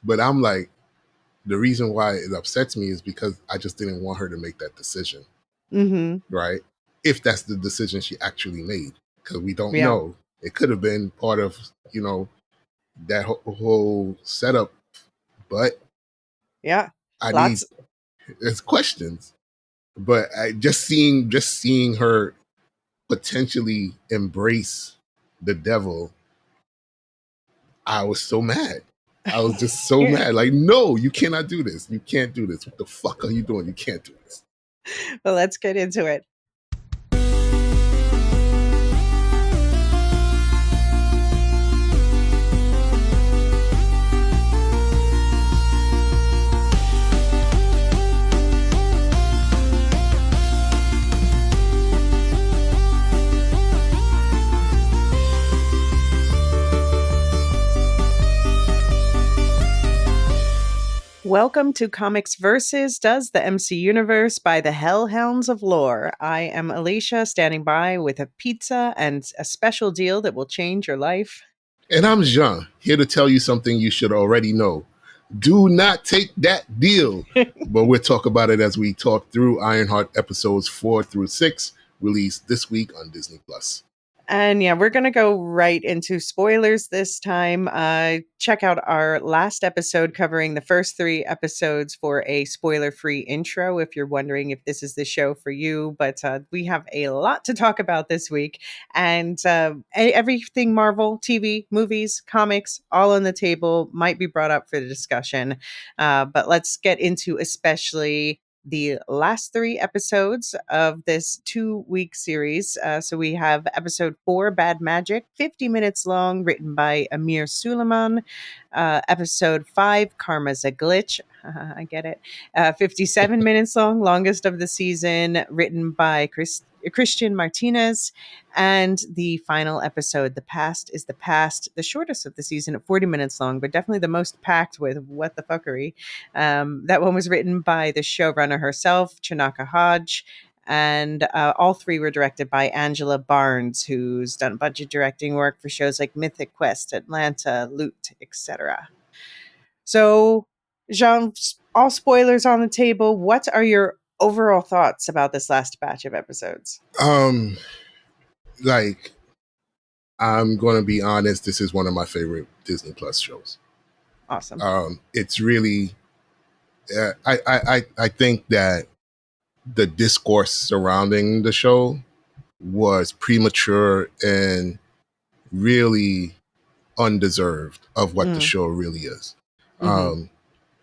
But I'm like, the reason why it upsets me is because I just didn't want her to make that decision, right? If that's the decision she actually made, because we don't know. It could have been part of, that whole setup, but I need there's questions. But I just seeing her potentially embrace the devil, I was so mad. I was just so mad. Like, no, you cannot do this. You can't do this. What the fuck are you doing? You can't do this. Well, let's get into it. Welcome to Comics Versus Does the MCUniverse by the Hellhounds of Lore. I am Elysia, standing by with a pizza and a special deal that will change your life. And I'm Jean, here to tell you something you should already know. Do not take that deal. But we'll talk about it as we talk through Ironheart episodes 4 through 6, released this week on Disney+. And yeah, we're going to go right into spoilers this time. Check out our last episode covering the first 3 episodes for a spoiler-free intro if you're wondering if this is the show for you. But we have a lot to talk about this week. And everything Marvel, TV, movies, comics, all on the table might be brought up for the discussion. But let's get into especially the last 3 episodes of this 2-week series. So we have episode 4, Bad Magic, 50 minutes long, written by Amir Suleiman. Episode 5, Karma's a Glitch. I get it. 57 minutes long, longest of the season, written by Christian Martinez. And the final episode, The Past is the Past, the shortest of the season at 40 minutes long, but definitely the most packed with what the fuckery. That one was written by the showrunner herself, Chinaka Hodge, and all 3 were directed by Angela Barnes, who's done a bunch of directing work for shows like Mythic Quest, Atlanta, Loot, etc. So, Jean, all spoilers on the table. What are your overall thoughts about this last batch of episodes? Like, I'm going to be honest, this is one of my favorite Disney Plus shows. Awesome. It's really, I think that the discourse surrounding the show was premature and really undeserved of what the show really is.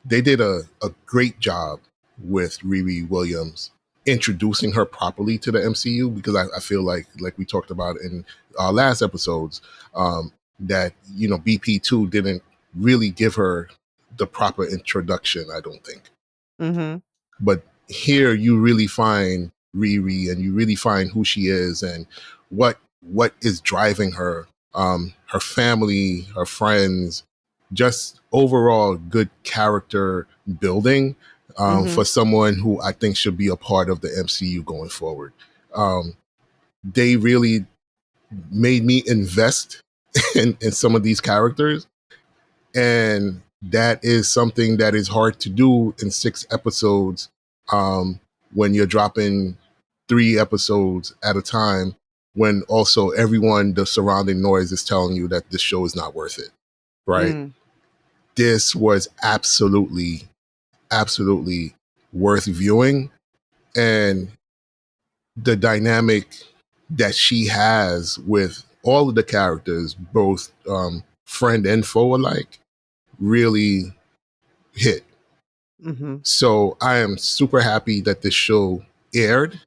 They did a great job with Riri Williams introducing her properly to the MCU, because I feel like we talked about in our last episodes, that, BP2 didn't really give her the proper introduction, I don't think. But here you really find Riri, and you really find who she is and what is driving her, her family, her friends, just overall good character building for someone who I think should be a part of the MCU going forward. They really made me invest in some of these characters, and that is something that is hard to do in 6 episodes, when you're dropping 3 episodes at a time, when also everyone, the surrounding noise, is telling you that this show is not worth it, right? This was absolutely worth viewing, and the dynamic that she has with all of the characters, both friend and foe alike, really hit. So I am super happy that this show aired.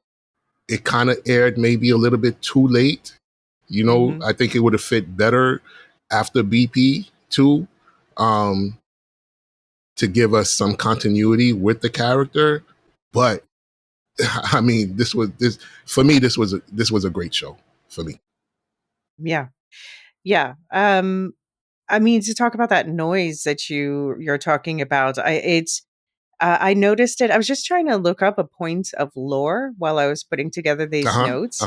It kind of aired maybe a little bit too late. I think it would have fit better after BP2, to give us some continuity with the character. But I mean, this was a great show for me. Yeah. I mean, to talk about that noise that you're talking about, I noticed it. I was just trying to look up a point of lore while I was putting together these notes.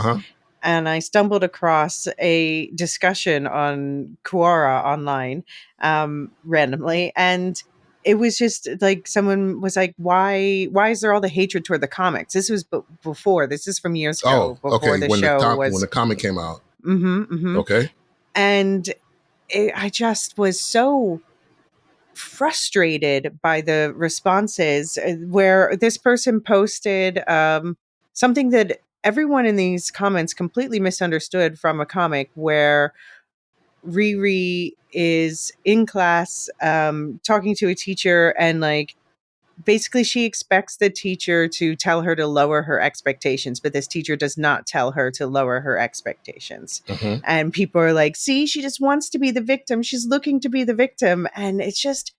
And I stumbled across a discussion on Quora online, randomly. And it was just like someone was like, why is there all the hatred toward the comics? This was before. This is from years Oh, ago, before okay. the When the show when was. the comic came out. Mm-hmm. Okay. And I just was so frustrated by the responses, where this person posted something that everyone in these comments completely misunderstood from a comic, where Riri is in class talking to a teacher, and like basically she expects the teacher to tell her to lower her expectations, but this teacher does not tell her to lower her expectations. Mm-hmm. And people are like, see, she just wants to be the victim, she's looking to be the victim. And it's just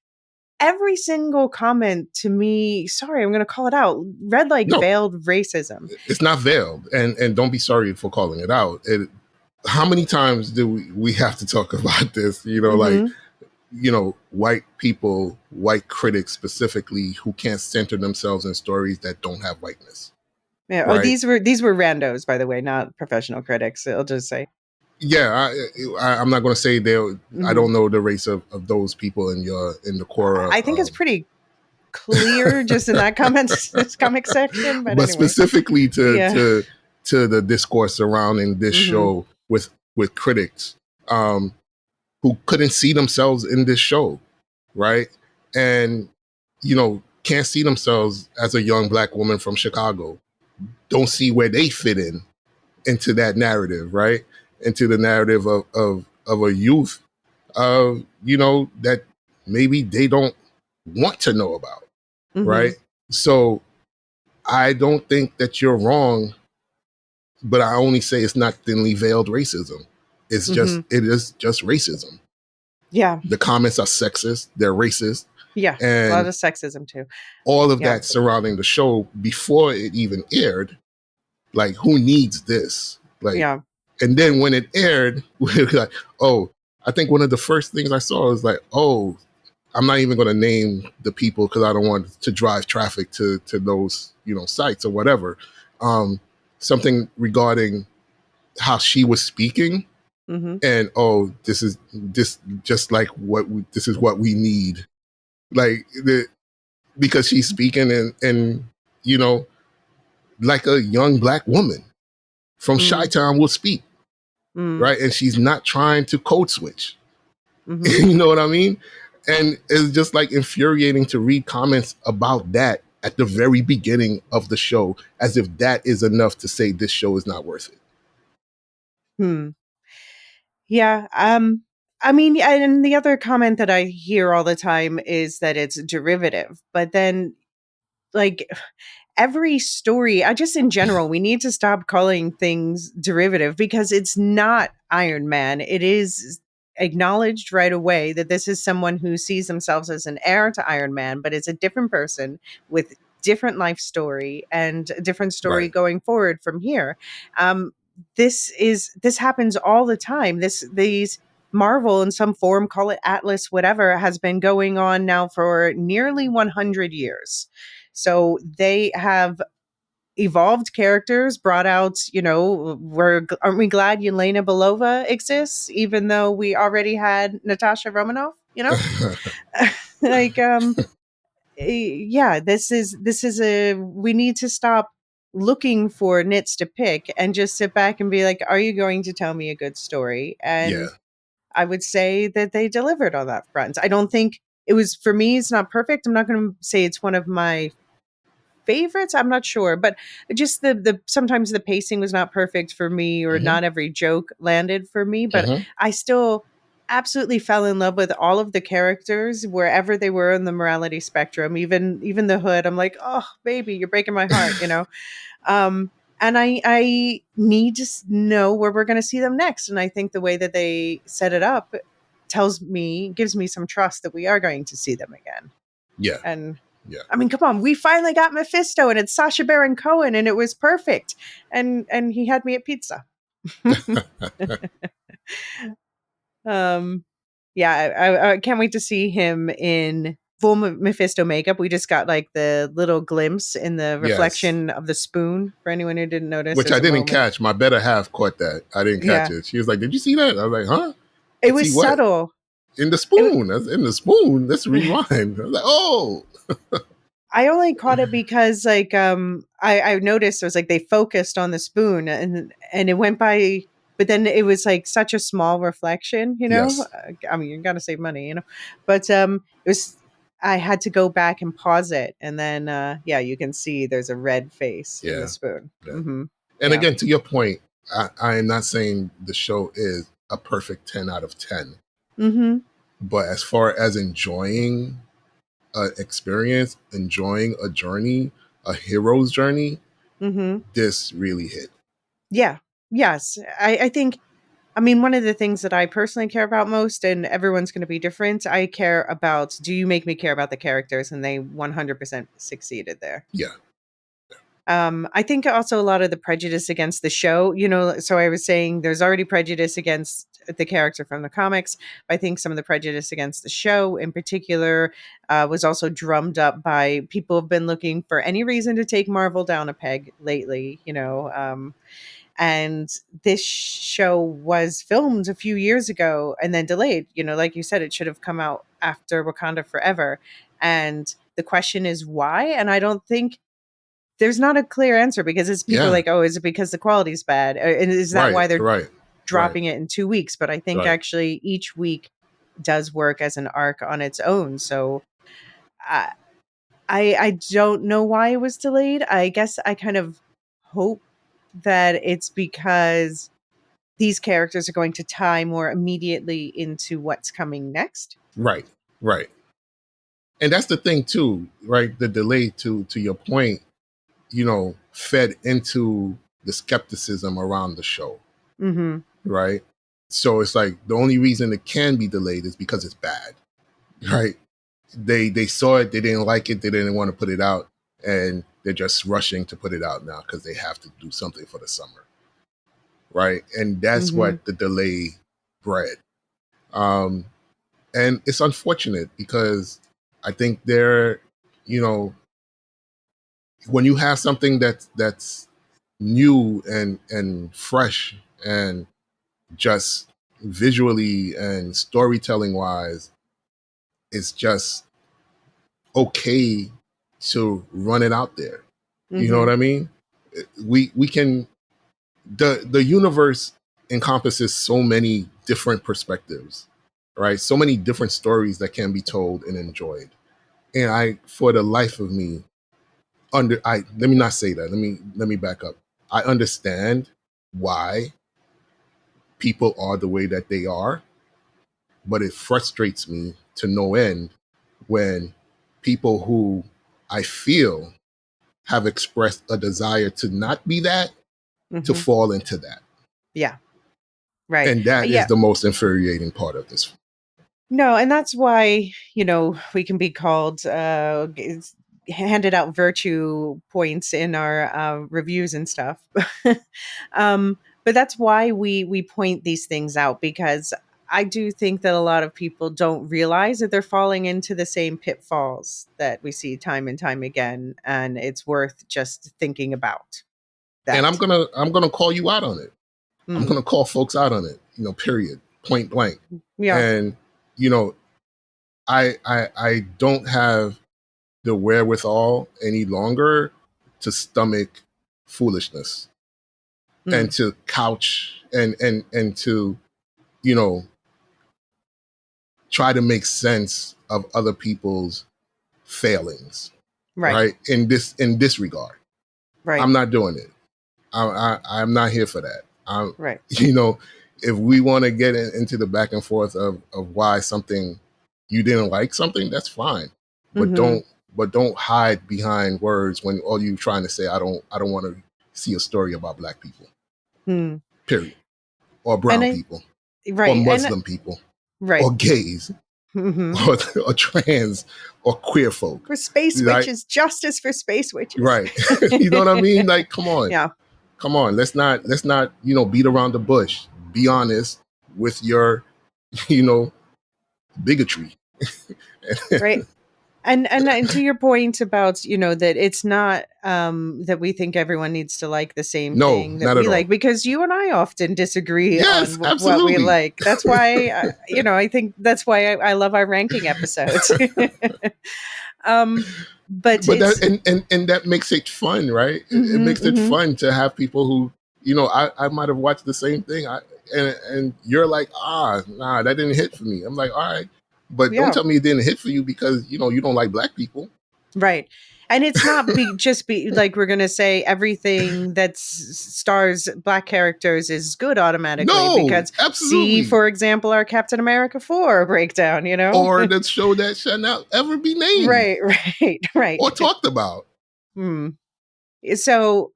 every single comment to me, sorry, I'm going to call it out, read like No, veiled racism. it's not veiled, and don't be sorry for calling it out. How many times do we have to talk about this? Like, white people, white critics specifically, who can't center themselves in stories that don't have whiteness. Yeah. Oh, Right? these were randos, by the way, not professional critics. I'll just say. Yeah, I'm not going to say they. I Mhm. don't know the race of those people in the Quora. I think it's pretty clear just in that comic section. But But anyway, specifically yeah. to the discourse surrounding this show with critics who couldn't see themselves in this show, right? And can't see themselves as a young black woman from Chicago. Don't see where they fit into that narrative, right? Into the narrative of a youth, that maybe they don't want to know about, right? So I don't think that you're wrong, but I only say it's not thinly veiled racism. It is just racism. Yeah. The comments are sexist, they're racist. Yeah. A lot And of sexism too. all of Yeah. that surrounding the show before it even aired, like, who needs this? Like, Yeah. and then when it aired, we're like, oh, I think one of the first things I saw was like, oh, I'm not even going to name the people because I don't want to drive traffic to those sites or whatever. Something regarding how she was speaking, and this is just like this is what we need, like because she's speaking and like a young black woman from Chi-Town will speak, right? And she's not trying to code switch. You know what I mean? And it's just like infuriating to read comments about that at the very beginning of the show, as if that is enough to say this show is not worth it. Yeah. I mean, and the other comment that I hear all the time is that it's derivative, but then like every story, I just in general, we need to stop calling things derivative, because it's not Iron Man. It is acknowledged right away that this is someone who sees themselves as an heir to Iron Man, but it's a different person with different life story and a different story Right. going forward from here. This happens all the time. These Marvel in some form, call it Atlas, whatever, has been going on now for nearly 100 years. So they have evolved characters, brought out, aren't we glad Yelena Belova exists, even though we already had Natasha Romanoff, like, yeah, this is we need to stop looking for nits to pick and just sit back and be like, are you going to tell me a good story? Yeah. And I would say that they delivered on that front. I don't think it was, for me, it's not perfect. I'm not going to say it's one of my favorites. I'm not sure, but just the sometimes the pacing was not perfect for me, or not every joke landed for me, but I still absolutely fell in love with all of the characters wherever they were in the morality spectrum. Even the Hood, I'm like, oh baby, you're breaking my heart, and I need to know where we're going to see them next. And I think the way that they set it up gives me some trust that we are going to see them again. Yeah. And yeah. I mean, come on, we finally got Mephisto, and it's Sacha Baron Cohen, and it was perfect. And he had me at pizza. Yeah, I can't wait to see him in full Mephisto makeup. We just got like the little glimpse in the reflection of the spoon. For anyone who didn't notice, which I didn't catch. My better half caught that. I didn't catch it. She was like, "Did you see that?" I was like, "Huh?" It was subtle. in the spoon. That's in the spoon. Let's rewind. I was like, oh, I only caught it because I noticed it was like they focused on the spoon and it went by, but then it was like such a small reflection, you know. yes, I mean, you got to save money, you know, but it was. I had to go back and pause it, and then yeah, you can see there's a red face in the yeah. spoon. Yeah. Mm-hmm. And Yeah. again, to your point, I am not saying the show is a perfect 10 out of 10. Mm-hmm. But as far as enjoying an experience, enjoying a journey, a hero's journey, Mm-hmm. this really hit. Yeah. Yes. I think. I mean, one of the things that I personally care about most, and everyone's going to be different. I care about. Do you make me care about the characters? And they 100% succeeded there. Yeah. I think also a lot of the prejudice against the show, you know, so I was saying there's already prejudice against the character from the comics. I think some of the prejudice against the show in particular was also drummed up by people who've been looking for any reason to take Marvel down a peg lately, you know. And this show was filmed a few years ago and then delayed. You know, like you said, it should have come out after Wakanda Forever. And the question is why? And I don't think there's not a clear answer because it's people Yeah. like, oh, is it because the quality's bad? And is that Right. why they're Right. Right. dropping it in 2 weeks? But I think Right. actually each week does work as an arc on its own. So I I don't know why it was delayed. I guess I kind of hope that it's because these characters are going to tie more immediately into what's coming next. Right. Right. And that's the thing too, right? The delay to your point, fed into the skepticism around the show. Mm-hmm. Right. So it's like the only reason it can be delayed is because it's bad. Right. They saw it, they didn't like it, they didn't want to put it out, and they're just rushing to put it out now because they have to do something for the summer. Right. And that's Mm-hmm. what the delay bred. Um, and it's unfortunate because I think you know, when you have something that's new and fresh and just visually and storytelling wise, it's just okay to run it out there. You know Mm-hmm. what I mean? We can the universe encompasses so many different perspectives, right? So many different stories that can be told and enjoyed. And I, for the life of me, let me not say that. Let me back up. I understand why people are the way that they are, but it frustrates me to no end when people who I feel have expressed a desire to not be that, to Mm-hmm. fall into that. Yeah. Right. And that is Yeah. the most infuriating part of this. No, and that's why, you know, we can be called handed out virtue points in our reviews and stuff. But that's why we point these things out because I do think that a lot of people don't realize that they're falling into the same pitfalls that we see time and time again, and it's worth just thinking about And I'm that. gonna I'm gonna call you out on it. I'm Mm, gonna call folks out on it, period. Point blank. yeah. And, you know, I don't have the wherewithal any longer to stomach foolishness and Mm, to couch and to, you know, try to make sense of other people's failings, right. right? In this regard. I'm Right. not doing it. I'm not here for that. Right. You know, if we want to get into the back and forth of why something you didn't like something, that's fine. But Mm-hmm. don't hide behind words when all you trying to say I don't want to see a story about black people. Mm. Period. Or And brown I people. Or right. And Muslim people. right. Or gays. Mm-hmm. Or trans or queer folk. For space Right? witches, justice for space witches. Right. You know what I mean? Like, come on. Yeah. Come on. Let's not, beat around the bush. Be honest with your, you know, bigotry. Right. And to your point about, that it's not that we think everyone needs to like the same No, thing that not we at all. like, because you and I often disagree on Yes, what we absolutely. like. That's why I think that's why I love our ranking episodes. um but But that it's and that makes it fun, right? It mhm, makes it mhm. fun to have people who, I might have watched the same thing. And you're like, nah, that didn't hit for me. I'm like, all right. But don't Yeah. tell me it didn't hit for you because you don't like black people. Right. And it's not be like we're going to say everything that stars black characters is good automatically, No, because see, absolutely. for example, our Captain America 4 breakdown, Or that show that shall not ever be named Right, right, right. or talked about. Hmm. So,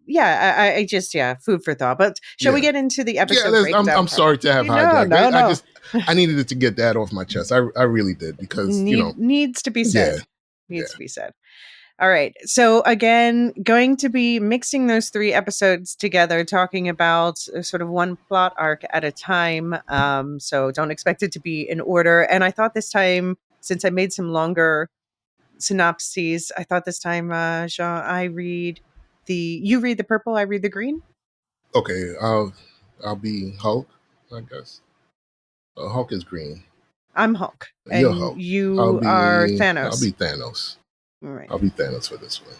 yeah, I just, yeah, food for thought. But shall we Yeah. get into the Yeah, episode I'm breakdown part? sorry to have No, hijacked. no, no. I needed to get that off my chest. I really did because Needs to be yeah, said. yeah. Needs to be said. All right. So again, going to be mixing those three episodes together, talking about sort of one plot arc at a time. So don't expect it to be in order. And I thought this time, since I made some longer synopses, I thought this time, Jean, you read the purple, I read the green. Okay, I'll be Hulk, I guess. Hulk is green. I'm Hulk, You're and Hulk. I'll you are be I'll Thanos. be Thanos. All right. I'll be Thanos for this one.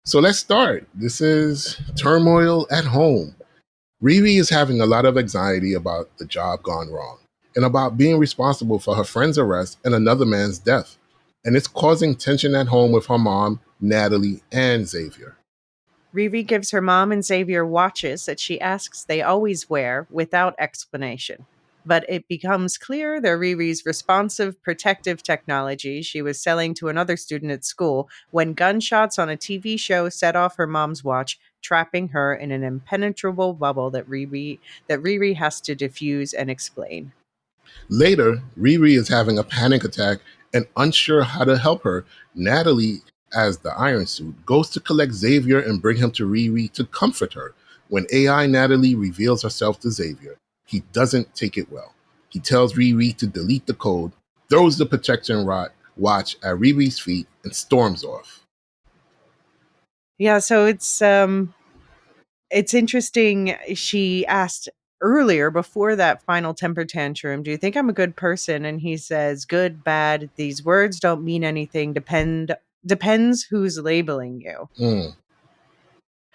So let's start. This is turmoil at home. Riri is having a lot of anxiety about the job gone wrong and about being responsible for her friend's arrest and another man's death. And it's causing tension at home with her mom, Natalie, and Xavier. Riri gives her mom and Xavier watches that she asks they always wear without explanation. But it becomes clear they're Riri's responsive, protective technology she was selling to another student at school when gunshots on a TV show set off her mom's watch, trapping her in an impenetrable bubble that Riri has to diffuse and explain. Later, Riri is having a panic attack and unsure how to help her. Natalie, as the Iron Suit, goes to collect Xavier and bring him to Riri to comfort her. When AI Natalie reveals herself to Xavier, he doesn't take it well. He tells Riri to delete the code, throws the protection watch at Riri's feet, and storms off. Yeah, so it's interesting. She asked earlier, before that final temper tantrum, "Do you think I'm a good person?" And he says, "Good, bad, these words don't mean anything. Depends who's labeling you." Mm,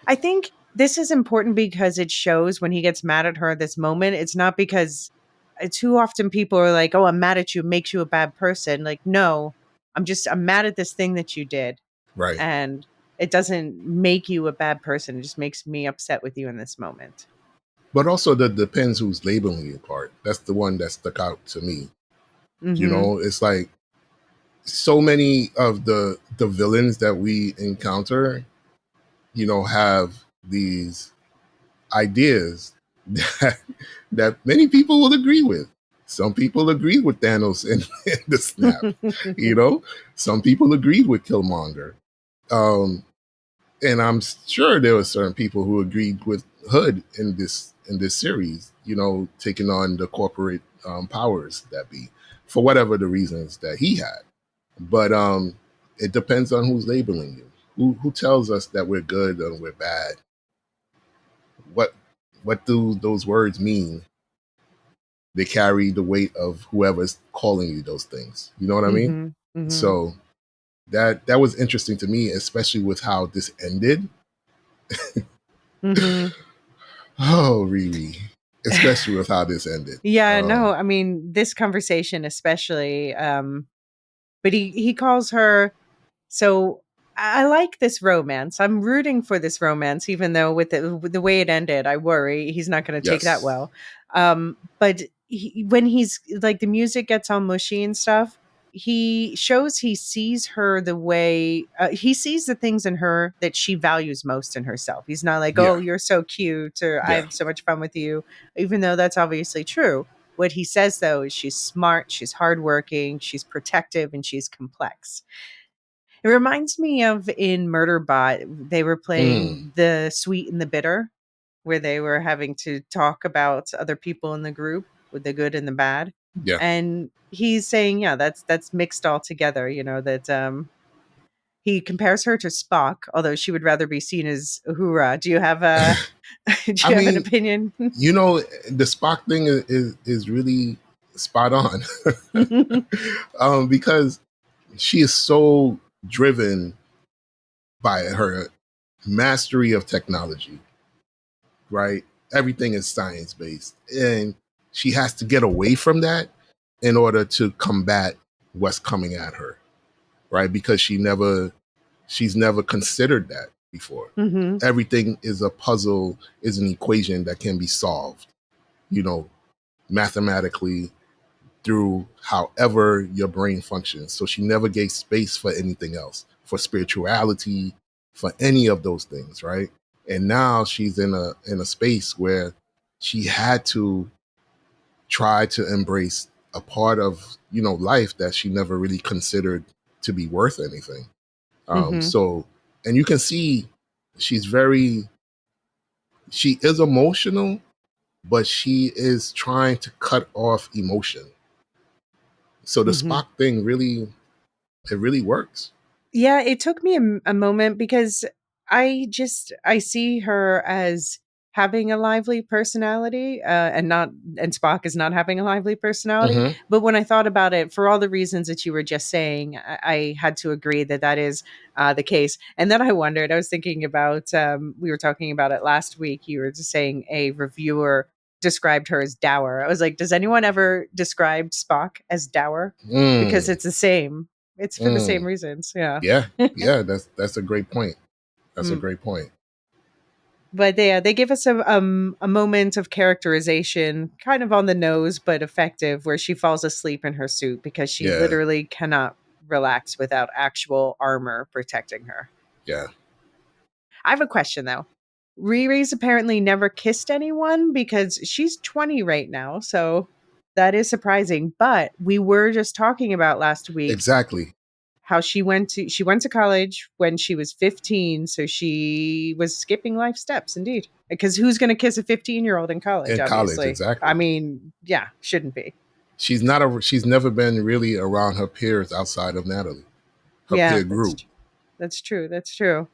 I think this is important because it shows when he gets mad at her at this moment, it's not because too often people are like, "Oh, I'm mad at you, makes you a bad person." Like, no, I'm mad at this thing that you did, right. and it doesn't make you a bad person. It just makes me upset with you in this moment. But also the depends who's labeling you part. That's the one that stuck out to me. Mhm. It's like so many of the villains that we encounter, have these ideas that many people will agree with. Some people agreed with Thanos in the snap, you know. Some people agreed with Killmonger, um, and I'm sure there were certain people who agreed with Hood in this series. Taking on the corporate powers that be for whatever the reasons that he had. But it depends on who's labeling you. Who tells us that we're good or we're bad? What what do those words mean? They carry the weight of whoever's calling you those things. You know what I mean? Mhm. Mhm. So that was interesting to me, especially with how this ended. Mhm. Oh, Riri. Especially with how this ended. Yeah, no, I mean, this conversation especially, but he calls her. So I like this romance. I'm rooting for this romance, even though with the way it ended, I worry he's not going to take that Yes. well. But when he's like the music gets all mushy and stuff, he shows he sees her the way he sees the things in her that she values most in herself. He's not like, Yeah. "Oh, you're so cute," or "I Yeah. have so much fun with you," even though that's obviously true. What he says though is she's smart, she's hardworking, she's protective, and she's complex. It reminds me of in Murderbot, they were Mm. playing The Sweet and the Bitter, where they were having to talk about other people in the group with the good and the bad. Yeah. And he's saying, yeah, that's mixed all together, that he compares her to Spock, although she would rather be seen as Uhura. Do you have a do I you have an mean, opinion? the Spock thing is really spot on. Because she is so driven by her mastery of technology, right? Everything is science based. And she has to get away from that in order to combat what's coming at her, right? Because she's never considered that before. Hmm. Everything is a puzzle, is an equation that can be solved, you know, mathematically through however your brain functions. So she never gave space for anything else, for spirituality, for any of those things, right? And now she's in a space where she had to try to embrace a part of life that she never really considered to be worth anything. Hmm. So, and you can see she's she is emotional, but she is trying to cut off emotion. So the Hmm. Spock thing really works. Yeah, it took me a moment because I see her as having a lively personality, and Spock is not having a lively personality. Mm-hmm. But when I thought about it, for all the reasons that you were just saying, I had to agree that that is the case. And then I wondered, I was thinking about, we were talking about it last week. You were just saying a reviewer described her as dour. I was like, does anyone ever describe Spock as dour? Because Mm, it's the same. It's for the same mm. reasons, yeah. Yeah, yeah, that's a great point. That's a Mm. great point. But they give us a moment of characterization, kind of on the nose, but effective, where she falls asleep in her suit because she Yeah, literally cannot relax without actual armor protecting her. yeah, I have a question though. Riri's apparently never kissed anyone because she's 20 right now, so that is surprising. But we were just talking about last week exactly. how she went to college when she was 15, so she was skipping life steps indeed, because who's going to kiss a 15-year-old in college? In college, Obviously, I exactly. mean, yeah, shouldn't be. She's never been really around her peers outside of Natalie, her Yeah, peer group. that's true, that's true.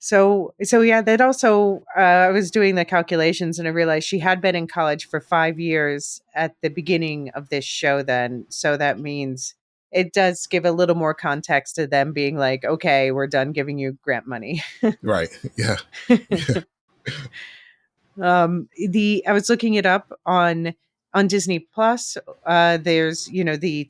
So yeah, that also, I was doing the calculations and I realized she had been in college for 5 years at the beginning of this show. Then, so that means it does give a little more context to them being like, okay, we're done giving you grant money. Right. Yeah. Yeah. The I was looking it up on Disney Plus. There's the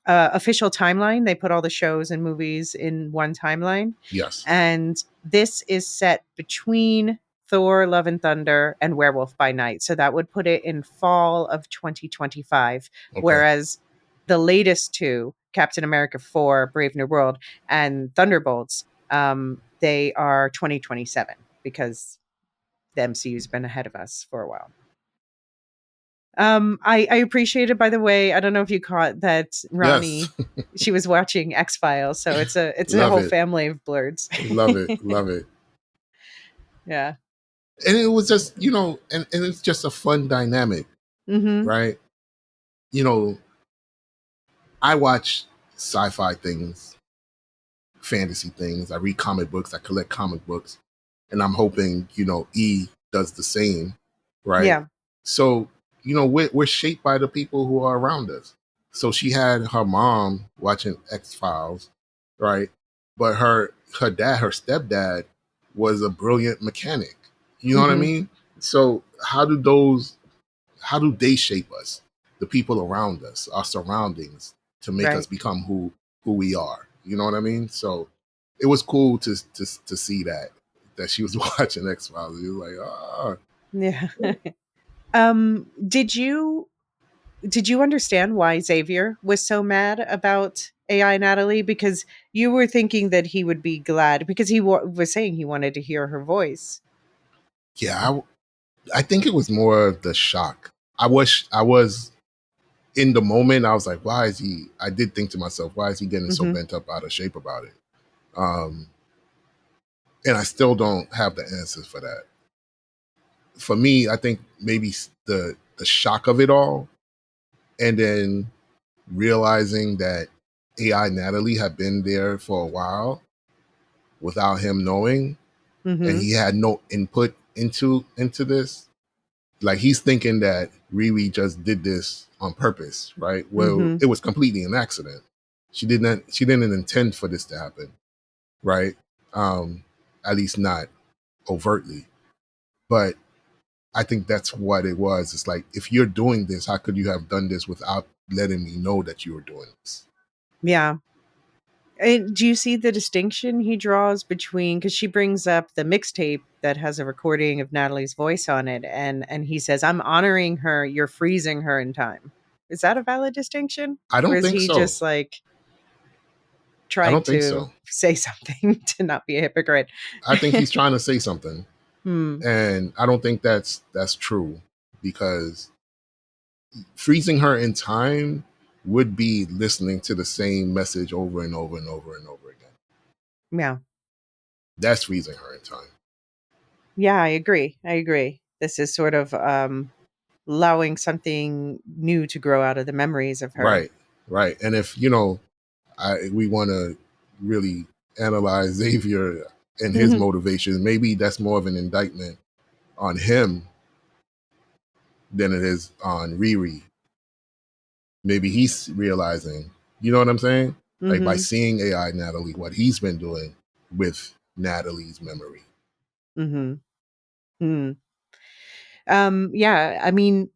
official timeline. They put all the shows and movies in one timeline, Yes. and this is set between Thor: Love and Thunder and Werewolf by Night. So that would put it in fall of 2025, Okay. whereas the latest two, Captain America 4: Brave New World and Thunderbolts, they are 2027 because the MCU's been ahead of us for a while. I appreciated, by the way, I don't know if you caught that Yes. Ronnie, she was watching X Files, so it's a Love whole it. family of blurs. Love it. Love it. Yeah. And it was just, and it's just a fun dynamic, Hmm. right? You know, I watch sci-fi things, fantasy things. I read comic books. I collect comic books, and I'm hoping E does the same, right? Yeah. So we're shaped by the people who are around us. So she had her mom watching X Files, right? But her dad, her stepdad, was a brilliant mechanic. You know what I Hmm. mean? So how do they shape us? The people around us, our surroundings, to make us Right. become who we are. You know what I mean? So it was cool to see that she was watching X Files. It was like, ah, Yeah. Did you understand why Xavier was so mad about AI Natalie? Because you were thinking that he would be glad because he was saying he wanted to hear her voice. yeah. I think it was more of the shock. I was in the moment. I was like, why is he? I did think to myself, why is he getting so Hmm. bent up out of shape about it? Um, and I still don't have the answers for that. For me, I think maybe the shock of it all and then realizing that AI Natalie had been there for a while without him knowing, and Mm-hmm. he had no input into this. Like he's thinking that Riri just did this on purpose, right? Well, Mm-hmm. it was completely an accident. She didn't intend for this to happen, right? At least not overtly. But I think that's what it was. It's like, if you're doing this, how could you have done this without letting me know that you were doing this? Yeah. And do you see the distinction he draws between, because she brings up the mixtape that has a recording of Natalie's voice on it, and he says, "I'm honoring her, you're freezing her in time." Is that a valid distinction? I Or don't is think he so. just like I trying don't think to so. say something to not be a hypocrite? I think he's trying to say something, Hmm. and I don't think that's true, because freezing her in time would be listening to the same message over and over and over and over again. Yeah. That's freezing her in time. Yeah, I agree. I agree. This is sort of allowing something new to grow out of the memories of her. Right, right. And if we want to really analyze Xavier and his motivation, maybe that's more of an indictment on him than it is on Riri. Maybe he's realizing, you know what I'm saying? Like by Mm-hmm. seeing AI Natalie, what he's been doing with Natalie's memory. Mm-hmm. Hmm. Yeah, I mean,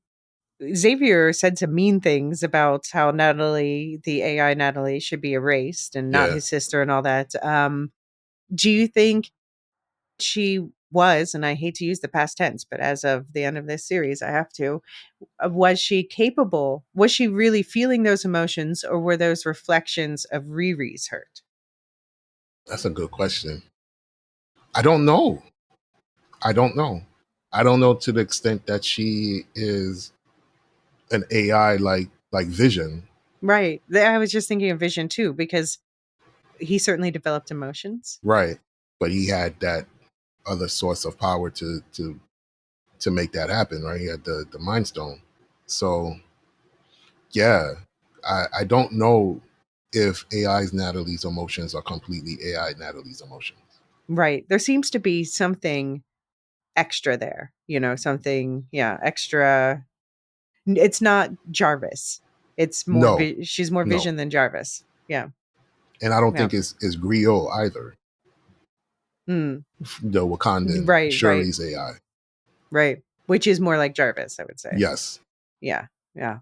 Xavier said some mean things about how Natalie, the AI Natalie, should be erased and not Yeah, his sister and all that. Do you think she was, and I hate to use the past tense, but as of the end of this series, I have to, was she capable? Was she really feeling those emotions, or were those reflections of Riri's hurt? that's a good question. I don't know. I don't know. I don't know to the extent that she is an AI like Vision. Right. I was just thinking of Vision too, because he certainly developed emotions. Right. But he had that other source of power to make that happen, right? He had the Mind Stone. So yeah, I don't know if AI's Natalie's emotions are completely AI Natalie's emotions. Right. There seems to be something extra there, something, yeah, extra. It's not Jarvis. It's more, No, she's more no. Vision than Jarvis. Yeah. And I don't Yeah. think it's Griot either, Mm. the Wakandan Right. Right. Shuri's AI. Right. Which is more like Jarvis, I would say. Yes. Yeah. Yeah.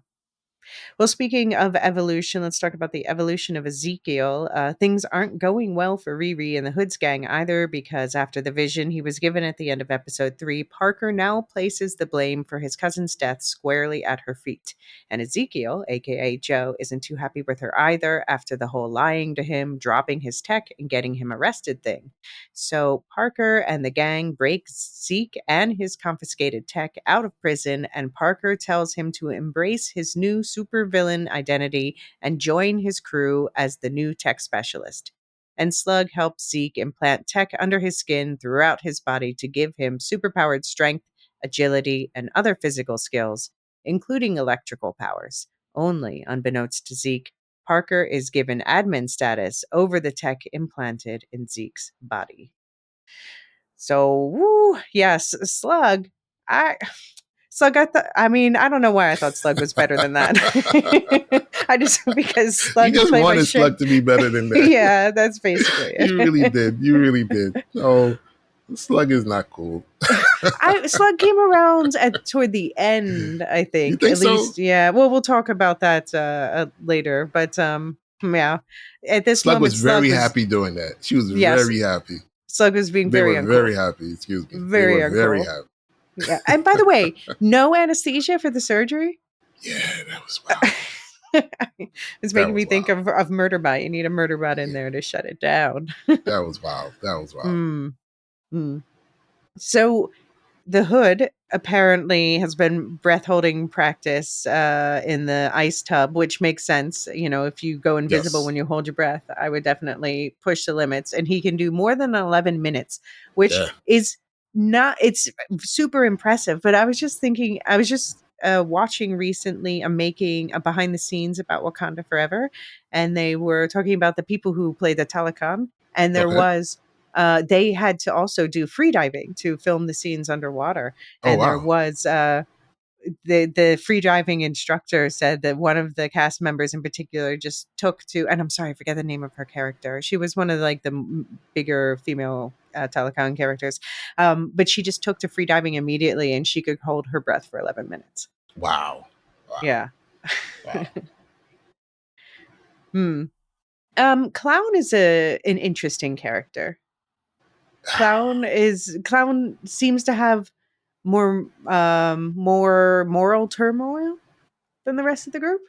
Well, speaking of evolution, let's talk about the evolution of Ezekiel. Things aren't going well for Riri and the Hoods gang either, because after the vision he was given at the end of episode 3, Parker now places the blame for his cousin's death squarely at her feet. And Ezekiel, aka Joe, isn't too happy with her either after the whole lying to him, dropping his tech, and getting him arrested thing. So Parker and the gang break Zeke and his confiscated tech out of prison, and Parker tells him to embrace his new supervillain identity and join his crew as the new tech specialist. And Slug helps Zeke implant tech under his skin throughout his body to give him superpowered strength, agility, and other physical skills, including electrical powers. Only, unbeknownst to Zeke, Parker is given admin status over the tech implanted in Zeke's body. So, woo, yes, Slug. I Slug. I mean, I don't know why I thought Slug was better than that. I just because You Slug is just played by wanted Shane. Slug to be better than that. Yeah, that's basically You really it. did. You really did. Oh, Slug is not cool. I Slug came around toward the end, I You think. think At so? least, yeah. Well, we'll talk about that later. But yeah. At this Slug was moment, Slug very was, happy doing that. She was yes, very happy. Slug was being They very were very uncool. happy. Excuse me. They Very were very uncool. happy. Yeah. And by the way, no anesthesia for the surgery. Yeah, that was wild. It's That making was me think wild. of Murderbot. You need a Murderbot in Yeah, there to shut it down. that was wild. That was wild. Mm, mm. So the Hood apparently has been breath holding practice in the ice tub, which makes sense. If you go invisible Yes. when you hold your breath, I would definitely push the limits. And he can do more than 11 minutes, which Yeah. is not, it's super impressive. But I was just thinking, watching recently a behind the scenes about Wakanda Forever, and they were talking about the people who play the Talakan, and there Okay. was they had to also do free diving to film the scenes underwater, Oh and there wow. was the free diving instructor said that one of the cast members in particular just took to, and I'm sorry, I forget the name of her character. She was one of like the bigger female Telecom characters, but she just took to free diving immediately, and she could hold her breath for 11 minutes. Wow. Wow. Yeah. Wow. Hmm. Clown is an interesting character. Clown seems to have more moral turmoil than the rest of the group.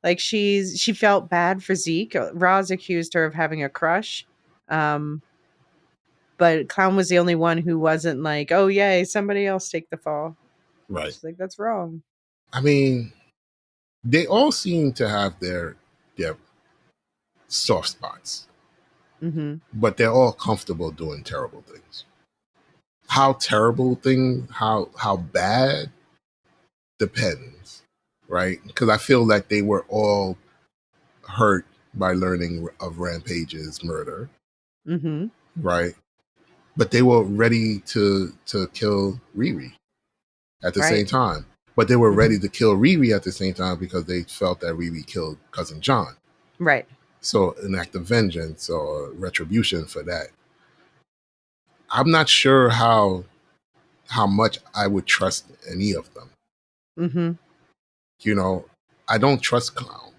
Like she felt bad for Zeke. Roz accused her of having a crush. Um, but Clown was the only one who wasn't like, "Oh yay, somebody else take the fall." Right. She's like, "That's wrong." I mean, they all seem to have their soft spots, Mhm. but they're all comfortable doing terrible things. How terrible thing, how bad depends, right? Because I feel like they were all hurt by learning of Rampage's murder, Mhm. right? But they were ready to kill Riri at the same Right. time. But they were ready Mhm. to kill Riri at the same time because they felt that Riri killed cousin John. Right. So an act of vengeance or retribution for that. I'm not sure how much I would trust any of them. Mhm. You know, I don't trust Clown.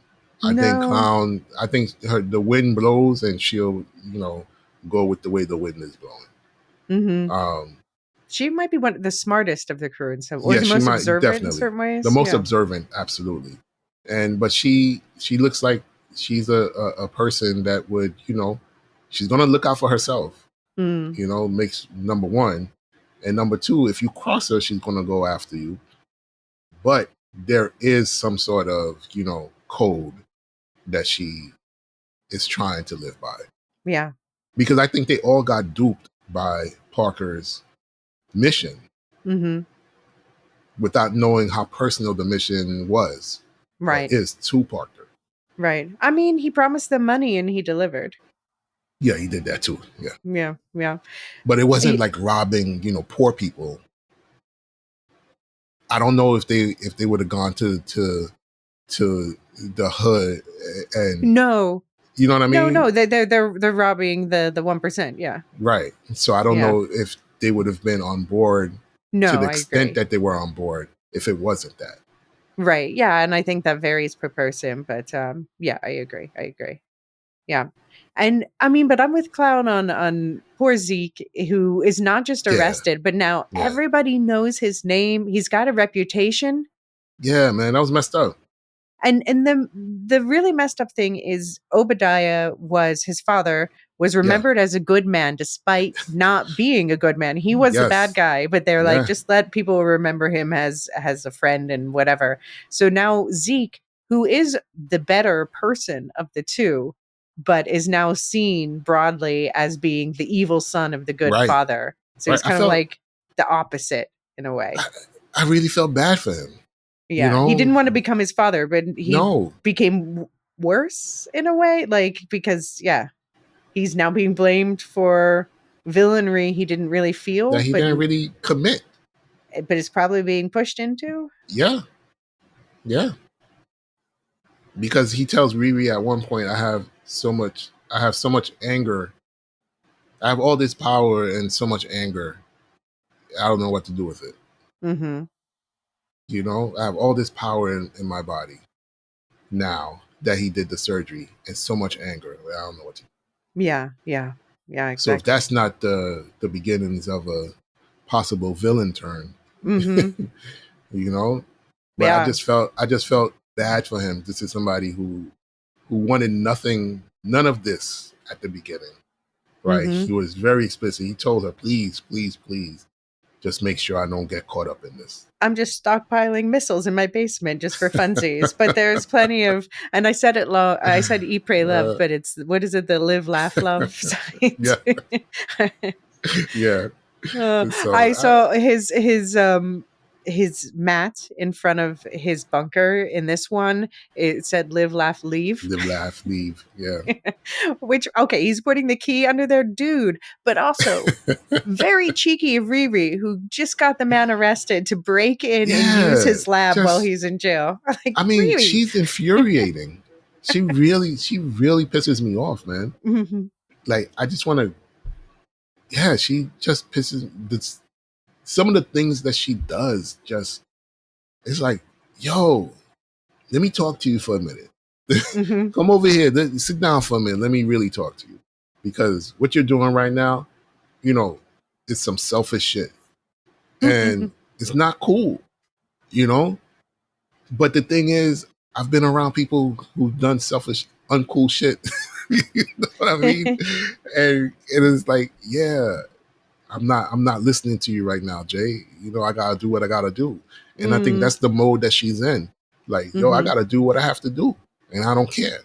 No. I think the wind blows and she'll, go with the way the wind is blowing. Mhm. Um, She might be one of the smartest of the crew in some, or yeah, the she most might observant in definitely certain the ways. most Yeah. observant, absolutely. But she looks like she's a person that would, she's gonna look out for herself. Mm. Makes number one, and number two, if you cross her, she's gonna go after you. But there is some sort of code that she is trying to live by, Yeah. because I think they all got duped by Parker's mission Mhm. without knowing how personal the mission was or Right. is to Parker. Right. I mean, he promised them money and he delivered. Yeah, he did that too. Yeah, Yeah. Yeah. but it wasn't He, like robbing, poor people. I don't know if they would have gone to the hood and no. you know what I No, mean, no, they're robbing the 1%. Yeah. right? So I don't Yeah. know if they would have been on board to No, the I extent agree. that they were on board if it wasn't that. Right. Yeah, and I think that varies per person, but yeah, I agree. I agree. Yeah. And I mean, but I'm with Clown on poor Zeke, who is not just Yeah, arrested, but now yeah, everybody knows his name. He's got a reputation. yeah, man, that was messed up. And the really messed up thing is Obadiah was his father was Yeah, remembered as a good man despite not being a good man. He was a bad yes, guy, but they're like, yeah, just let people remember him as a friend and whatever. So now Zeke, who is the better person of the two, but is now seen broadly as being the evil son of the good right, father. So right. he's kind of like the opposite in a way. I, I really felt bad for him. You Yeah, he know, didn't want to become his father, but he no, became worse in a way, like because yeah, he's now being blamed for villainy he didn't really that feel, he but didn't really commit. it's probably being pushed into. Yeah, yeah, because he tells Riri at one point, I have so much anger. I have all this power and so much anger. I don't know what to do with it. Mhm. I have all this power in my body now that he did the surgery and so much anger. I don't know what to do. Yeah, yeah. Yeah, So if exactly. that's not the beginnings of a possible villain turn, Mhm. you know, but Yeah. I just felt bad for him. This is somebody who wanted nothing, none of this at the beginning, right? Mhm. He was very explicit. He told her, please, please, please, just make sure I don't get caught up in this. I'm just stockpiling missiles in my basement just for funsies, but there's plenty of, and I said it low. I said eat, pray, love, uh, but it's what is it? The live, laugh, love yeah, side. yeah. So I saw his his mat in front of his bunker in this one, it said live, laugh, leave. Live, laugh, leave. Yeah. Which, okay, he's putting the key under there, dude, but also very cheeky of Riri, who just got the man arrested to break in and use Yeah. his lab while Just, he's in jail. Like, I mean, Riri. she's infuriating. She really pisses me off, man. Mhm. Like, I just want to, yeah, she just pisses, this, some of the things that she does just, it's like, yo, let me talk to you for a minute. Mhm. Come over here, sit down for a minute. Let me really talk to you. Because what you're doing right now, you know, it's some selfish shit. And it's not cool, you know? But the thing is, I've been around people who've done selfish, uncool shit. You know what I mean? And it is like, yeah, I'm not listening to you right now, Jay. You know, I gotta do what I gotta do. And I think Mm. that's the mode that she's in. Like, yo, I Mhm. gotta do what I have to do. And I don't care.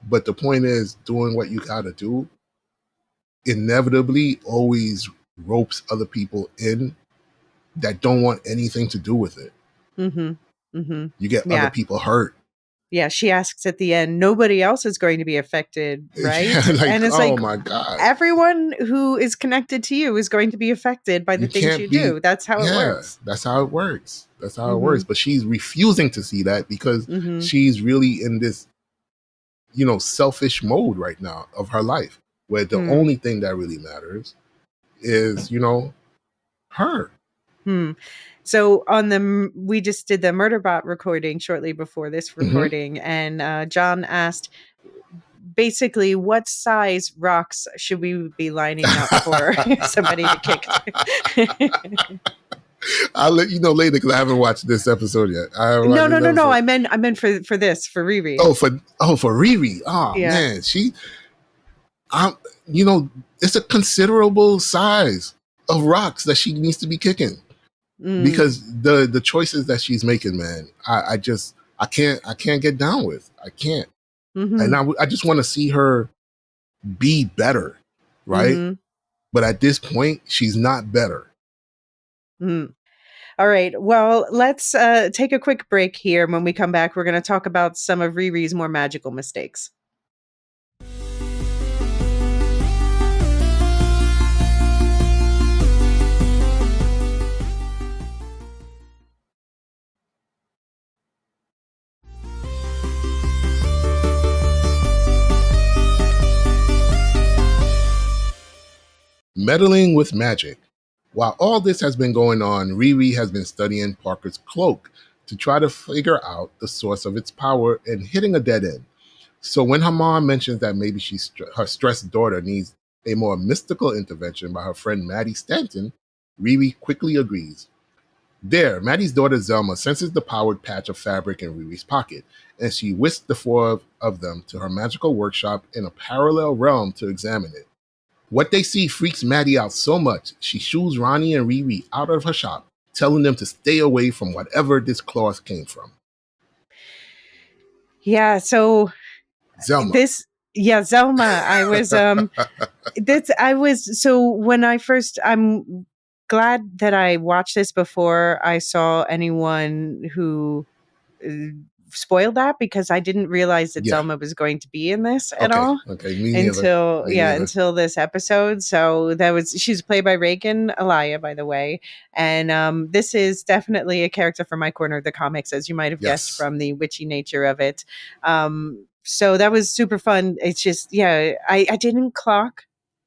But the point is, doing what you gotta do inevitably always ropes other people in that don't want anything to do with it. Mhm. Mhm. You get other Yeah. people hurt. Yeah, she asks at the end, nobody else is going to be affected, right? Yeah, like, And it's oh like, my God. everyone who is connected to you is going to be affected by the You things can't you be, do. That's how it yeah, works. that's how it works. That's how it works. Mhm. But she's refusing to see that because Mhm. she's really in this, you know, selfish mode right now of her life, where the Hmm. only thing that really matters is, you know, her. Hmm. So we just did the Murderbot recording shortly before this Mhm. recording, and John asked basically what size rocks should we be lining up for somebody to kick. I'll let you know later because I haven't watched this episode yet. I haven't watched No, no, this no, no. episode. I meant for this for Riri. For Riri. Oh Yeah. man, I'm, you know, it's a considerable size of rocks that she needs to be kicking Mm. because the choices that she's making, man, I can't get down with. I can't, and Mhm. I just want to see her be better, right? Mhm. But at this point, she's not better. Mm. All right. Well, let's take a quick break here. When we come back, we're going to talk about some of Riri's more magical mistakes. Meddling with magic. While all this has been going on, Riri has been studying Parker's cloak to try to figure out the source of its power and hitting a dead end. So when her mom mentions that maybe her stressed daughter needs a more mystical intervention by her friend Maddie Stanton, Riri quickly agrees. There, Maddie's daughter Zelma senses the powered patch of fabric in Riri's pocket, and she whisks the four of them to her magical workshop in a parallel realm to examine it. What they see freaks Maddie out so much, she shoos Ronnie and Riri out of her shop, telling them to stay away from whatever this cloth came from. Yeah. So Zelma. this, yeah, Zelma. I was so when I first. I'm glad that I watched this before I saw anyone who uh, spoiled that, because I didn't realize that Yeah. Zelma was going to be in this at Okay. all Okay. Me neither. Me neither. until this episode. So she's played by Reagan Alaya, by the way, and this is definitely a character from my corner of the comics, as you might have guessed Yes. from the witchy nature of it. So that was super fun. It's just, yeah, I didn't clock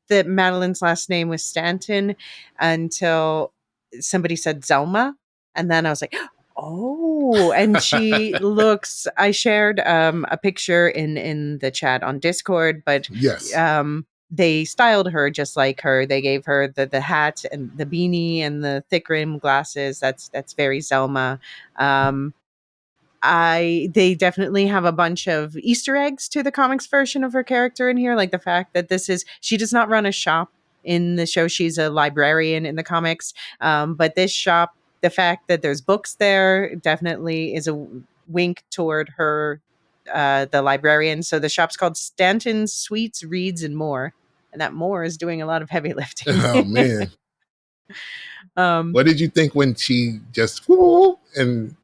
that Madeline's last name was Stanton until somebody said Zelma, and then I was like, oh, and she looks, I shared a picture in the chat on Discord, but Yes. they styled her just like her. They gave her the hat and the beanie and the thick rim glasses. That's very Zelma. Um they definitely have a bunch of Easter eggs to the comics version of her character in here, like the fact that she does not run a shop in the show. She's a librarian in the comics. But this shop, the fact that there's books there definitely is a wink toward her, the librarian. So the shop's called Stanton's Sweets, Reads, and More. And that more is doing a lot of heavy lifting. Oh man. um, What did you think when she just whoo, and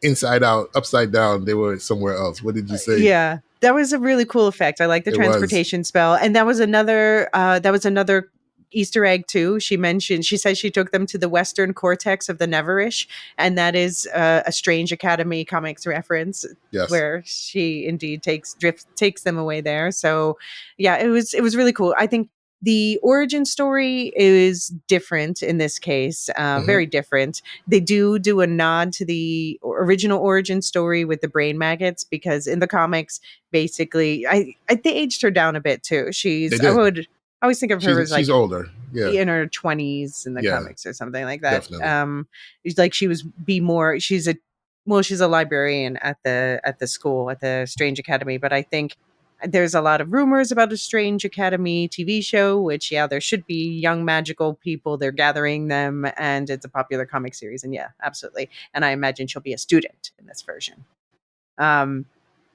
inside out, upside down, they were somewhere else? What did you say? yeah, that was a really cool effect. I like the It was, transportation spell, and that was another Easter egg too. She said she took them to the western cortex of the Neverish, and that is a Strange Academy comics reference yes. where she indeed takes them away there. So yeah, it was really cool. I think the origin story is different in this case, Hmm. very different. They do a nod to the original origin story with the brain maggots, because in the comics, basically, they aged her down a bit too. They I did. would always think of her as She's like older. Yeah, in her 20s in the yeah, comics or something like that. definitely. It's like she was be more she's a librarian at the school, at the Strange Academy, but I think there's a lot of rumors about a Strange Academy TV show, which yeah, there should be young magical people. They're gathering them, and it's a popular comic series. And yeah, absolutely. And I imagine she'll be a student in this version. Um,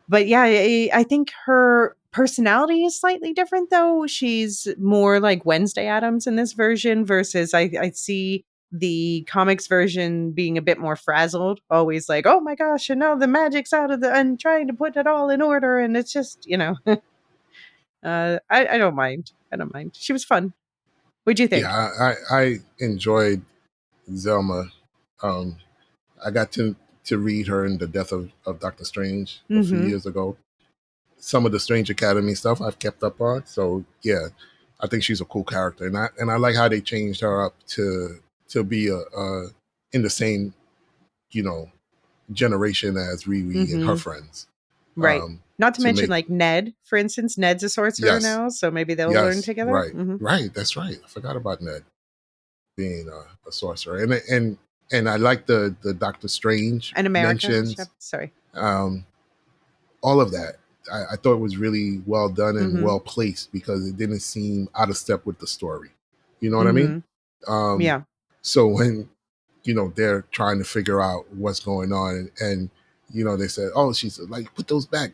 but yeah, I think her personality is slightly different though. She's more like Wednesday Adams in this version versus I see the comics version being a bit more frazzled, always like, oh my gosh, and now the magic's out of the and trying to put it all in order. And it's just, I don't mind. I don't mind. She was fun. What'd you Yeah, think? I enjoyed Zelma. Um, I got to read her in the Death of Doctor Strange a few Mm-hmm. years ago. Some of the Strange Academy stuff I've kept up on. So yeah, I think she's a cool character, and I like how they changed her up to be a in the same, you know, generation as Riri and her Mm-hmm. friends. Right. Um, Not to to mention make like Ned, for instance. Ned's a sorcerer yes, now, so maybe they'll learn yes, together. right, Mm-hmm. right. That's right. I forgot about Ned being a sorcerer, and I like the Doctor Strange And America. mentions. Sorry. Um, all of that. I thought it was really well done and Mm-hmm. well placed because it didn't seem out of step with the story. You know what I mean? Mm-hmm. Um, Yeah. so when they're trying to figure out what's going on, and they said, "Oh, she's like, put those back."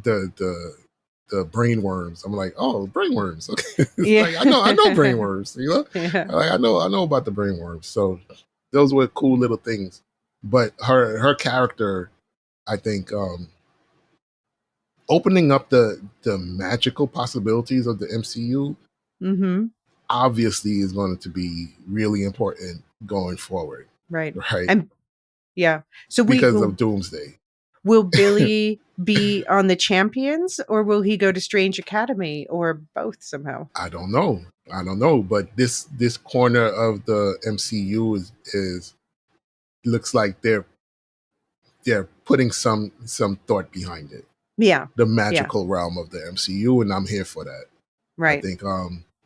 The brain worms. I'm like, "Oh, brain worms." Okay, it's Yeah. like I know brain worms. Yeah. Like, I know about the brain worms. So those were cool little things. But her character, I think. Opening up the magical possibilities of the MCU Mm-hmm. obviously is going to be really important going forward, Right. right? And yeah. So we Because of Doomsday. will Billy be on the champions, or will he go to Strange Academy, or both somehow? I don't know. I don't know, but this corner of the MCU is looks like they're putting some thought behind it. Yeah. The Yeah. magical realm of the MCU, and I'm here for that. I Right. think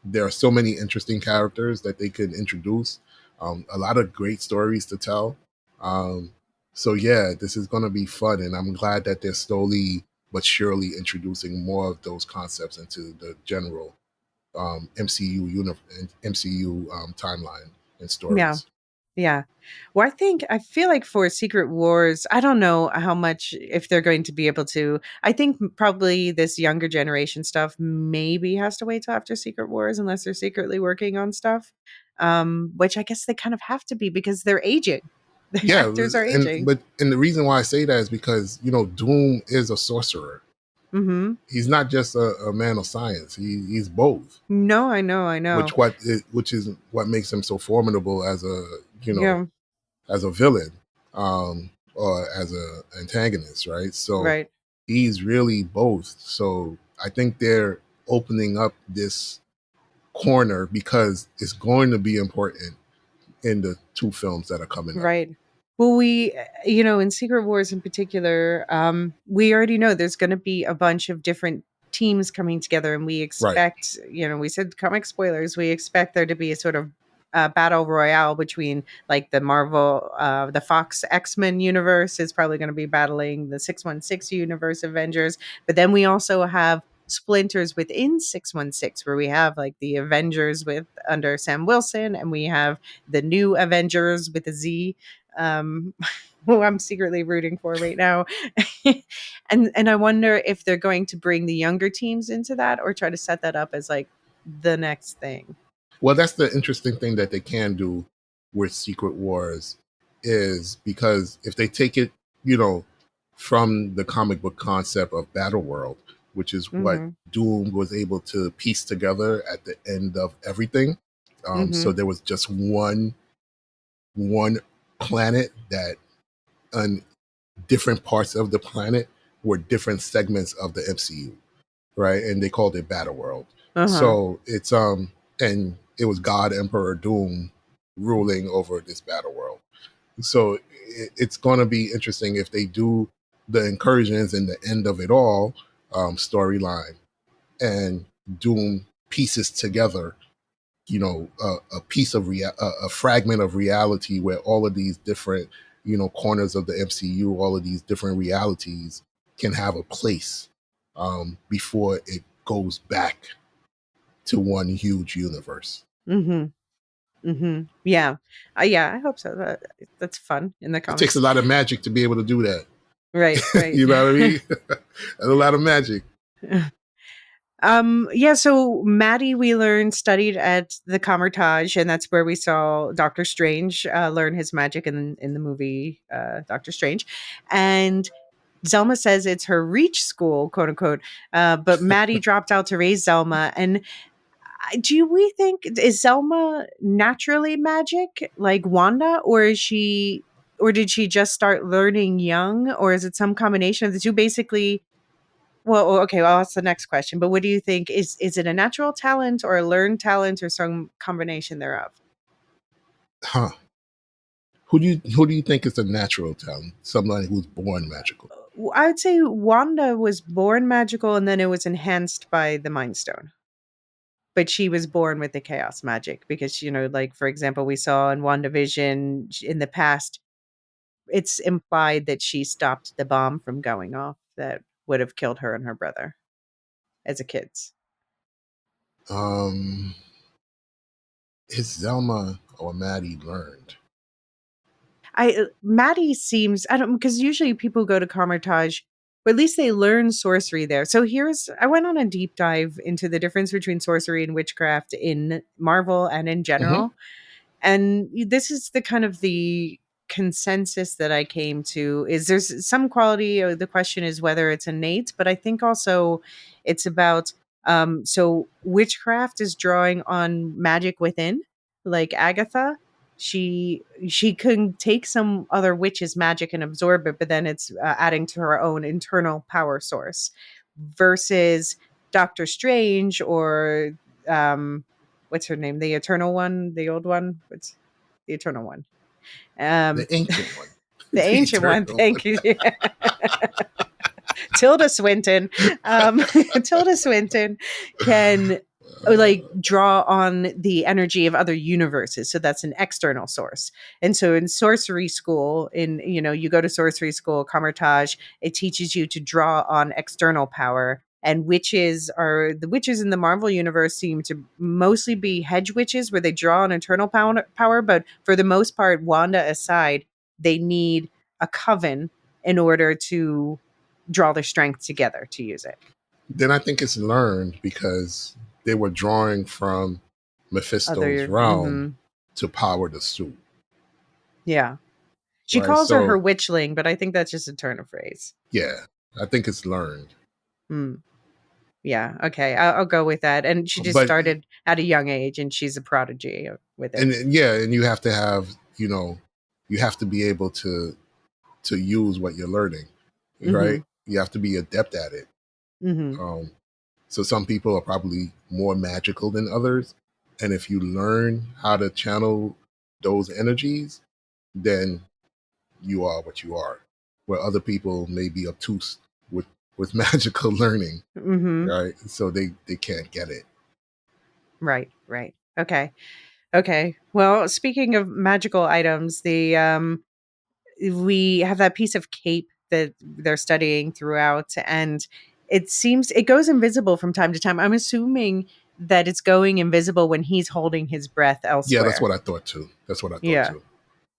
there are so many interesting characters that they could introduce, a lot of great stories to tell. Um, so yeah, this is going to be fun, and I'm glad that they're slowly but surely introducing more of those concepts into the general MCU timeline and Yeah. stories. Yeah. Well, I feel like for Secret Wars, I don't know how much if they're going to be able to. I think probably this younger generation stuff maybe has to wait till after Secret Wars unless they're secretly working on stuff. Which I guess they kind of have to be because they're aging. The Yeah, actors are and aging. but and the reason why I say that is because Doom is a sorcerer. Mhm. He's not just a man of science. He's both. No, I know, I know. Which is what makes him so formidable as Yeah, a villain, or as a antagonist, right? So right. he's really both. So I think they're opening up this corner because it's going to be important in the two films that are coming up. Right. Well, in Secret Wars in particular, we already know there's going to be a bunch of different teams coming together, and we Right. expect, we said comic spoilers, we expect there to be a sort of battle royale between like the Fox X-Men universe is probably going to be battling the 616 universe Avengers, but then we also have splinters within 616 where we have like the Avengers with under Sam Wilson, and we have the new Avengers with a Z, um, who I'm secretly rooting for right now. And I wonder if they're going to bring the younger teams into that or try to set that up as like the next thing. Well, that's the interesting thing that they can do with Secret Wars is because if they take it, you know, from the comic book concept of Battle World, which is what Mhm. Doom was able to piece together at the end of everything. So Mhm. there was just one planet that on different parts of the planet were different segments of the MCU, right? And they called it Battle World. Uh-huh. So it's and it was God Emperor Doom ruling over this battle world. So it's going to be interesting if they do the incursions and the end of it all storyline and Doom pieces together, you know, a piece of a fragment of reality where all of these different, you know, corners of the MCU, all of these different realities can have a place before it goes back to one huge universe. Mhm. Mhm. Yeah. Yeah, I hope so. That's fun in the It takes a comics. lot of magic to be able to do that. Right, right. You know what I mean? And a lot of magic. Yeah, so Maddie, we learned, studied at the Comertage, and that's where we saw Doctor Strange learn his magic in the movie Doctor Strange. And Zelma says it's her reach school, quote unquote. But Maddie dropped out to raise Zelma. And do we think, is Zelma naturally magic like Wanda, or is she, or did she just start learning young, or is it some combination of the two? Basically, okay, well, that's the next question. But what do you think? Is it a natural talent or a learned talent or some combination thereof? Huh. Who do you think is a natural talent? Somebody who's born magical. I would say Wanda was born magical and then it was enhanced by the Mind Stone. But she was born with the chaos magic because, like, for example, we saw in WandaVision in the past, it's implied that she stopped the bomb from going off that would have killed her and her brother as a kids. Um, is Zelma or Maddie learned? Maddie seems, I don't, because usually people go to Carmitage, or at least they learn sorcery there. So I went on a deep dive into the difference between sorcery and witchcraft in Marvel and in Mm-hmm. general. And this is the kind of the consensus that I came to is there's some quality. The question is whether it's innate, but I think also it's about so witchcraft is drawing on magic within, like Agatha. She can take some other witch's magic and absorb it, but then it's adding to her own internal power source. Versus Doctor Strange or what's her name? The Eternal one, the old one. What's the Eternal one? Um, The ancient one, the the ancient one. eternal one. Thank you. Tilda Swinton, Tilda Swinton can like draw on the energy of other universes. So that's an external source. And so in sorcery school, you go to sorcery school, Camartage, it teaches you to draw on external power. And the witches in the Marvel universe seem to mostly be hedge witches where they draw on internal power. But for the most part, Wanda aside, they need a coven in order to draw their strength together to use it. Then I think it's learned because they were drawing from Mephisto's Other, realm to power the suit, yeah. She right? calls her So witchling, but I think that's just a turn of phrase. yeah, I think it's learned. Hmm. Yeah. Okay. I'll go with that. And she just But started at a young age, and she's a prodigy with it. and yeah, and you have to have, you know, you have to be able to use what you're learning, Mm-hmm. right? You have to be adept at it. Mm-hmm. Um, so some people are probably more magical than others, and if you learn how to channel those energies, then you are what you are. Where other people may be obtuse with magical learning, Mm-hmm. right? So they can't get it. Right. Right. Okay. Okay. Well, speaking of magical items, the we have that piece of cape that they're studying throughout, and it goes invisible from time to time. I'm assuming that it's going invisible when he's holding his breath Yeah, that's elsewhere. what I thought too. That's what I thought Yeah. too.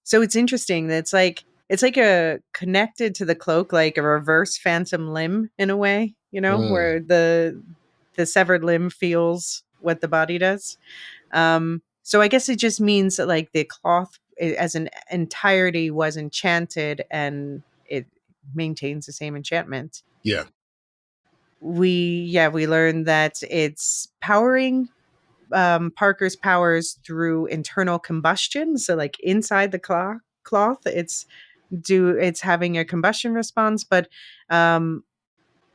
So it's interesting that it's like a connected to the cloak, like a reverse phantom limb in a way, Mm. where the severed limb feels what the body does. So I guess it just means that like the cloth as an entirety was enchanted and it maintains the same enchantment. Yeah. We learned that it's powering Parker's powers through internal combustion. So like inside the cloth, it's having a combustion response, but um,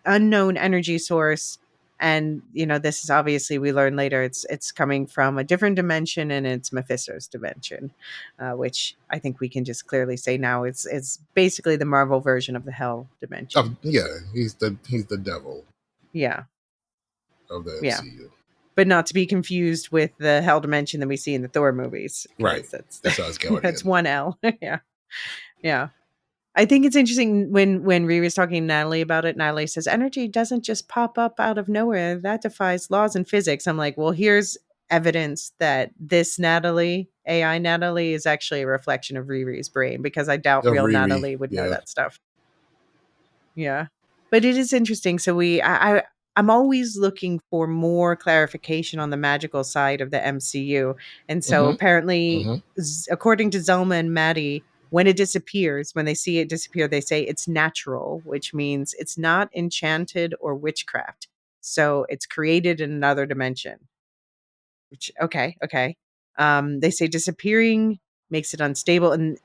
unknown energy source. And this is obviously we learn later it's coming from a different dimension, and it's Mephisto's dimension, which I think we can just clearly say now it's basically the Marvel version of the Hell dimension. Yeah, he's the devil Yeah, of the yeah, MCU. but not to be confused with the Hell dimension that we see in the Thor movies, Right. because that's That's that's Asgardian. one L. Yeah, yeah. I think it's interesting when Riri's talking to Natalie about it. Natalie says, "Energy doesn't just pop up out of nowhere. That defies laws in physics." I'm like, "Well, here's evidence that this Natalie, AI Natalie, is actually a reflection of Riri's brain, because I doubt Of real Riri. Natalie would know Yeah. that stuff." Yeah. But it is interesting. So I'm always looking for more clarification on the magical side of the MCU. And so Mm-hmm. apparently, Mm-hmm. according to Zelma and Maddie, when it disappears, when they see it disappear, they say it's natural, which means it's not enchanted or witchcraft. So it's created in another dimension. Which okay. They say disappearing makes it unstable, and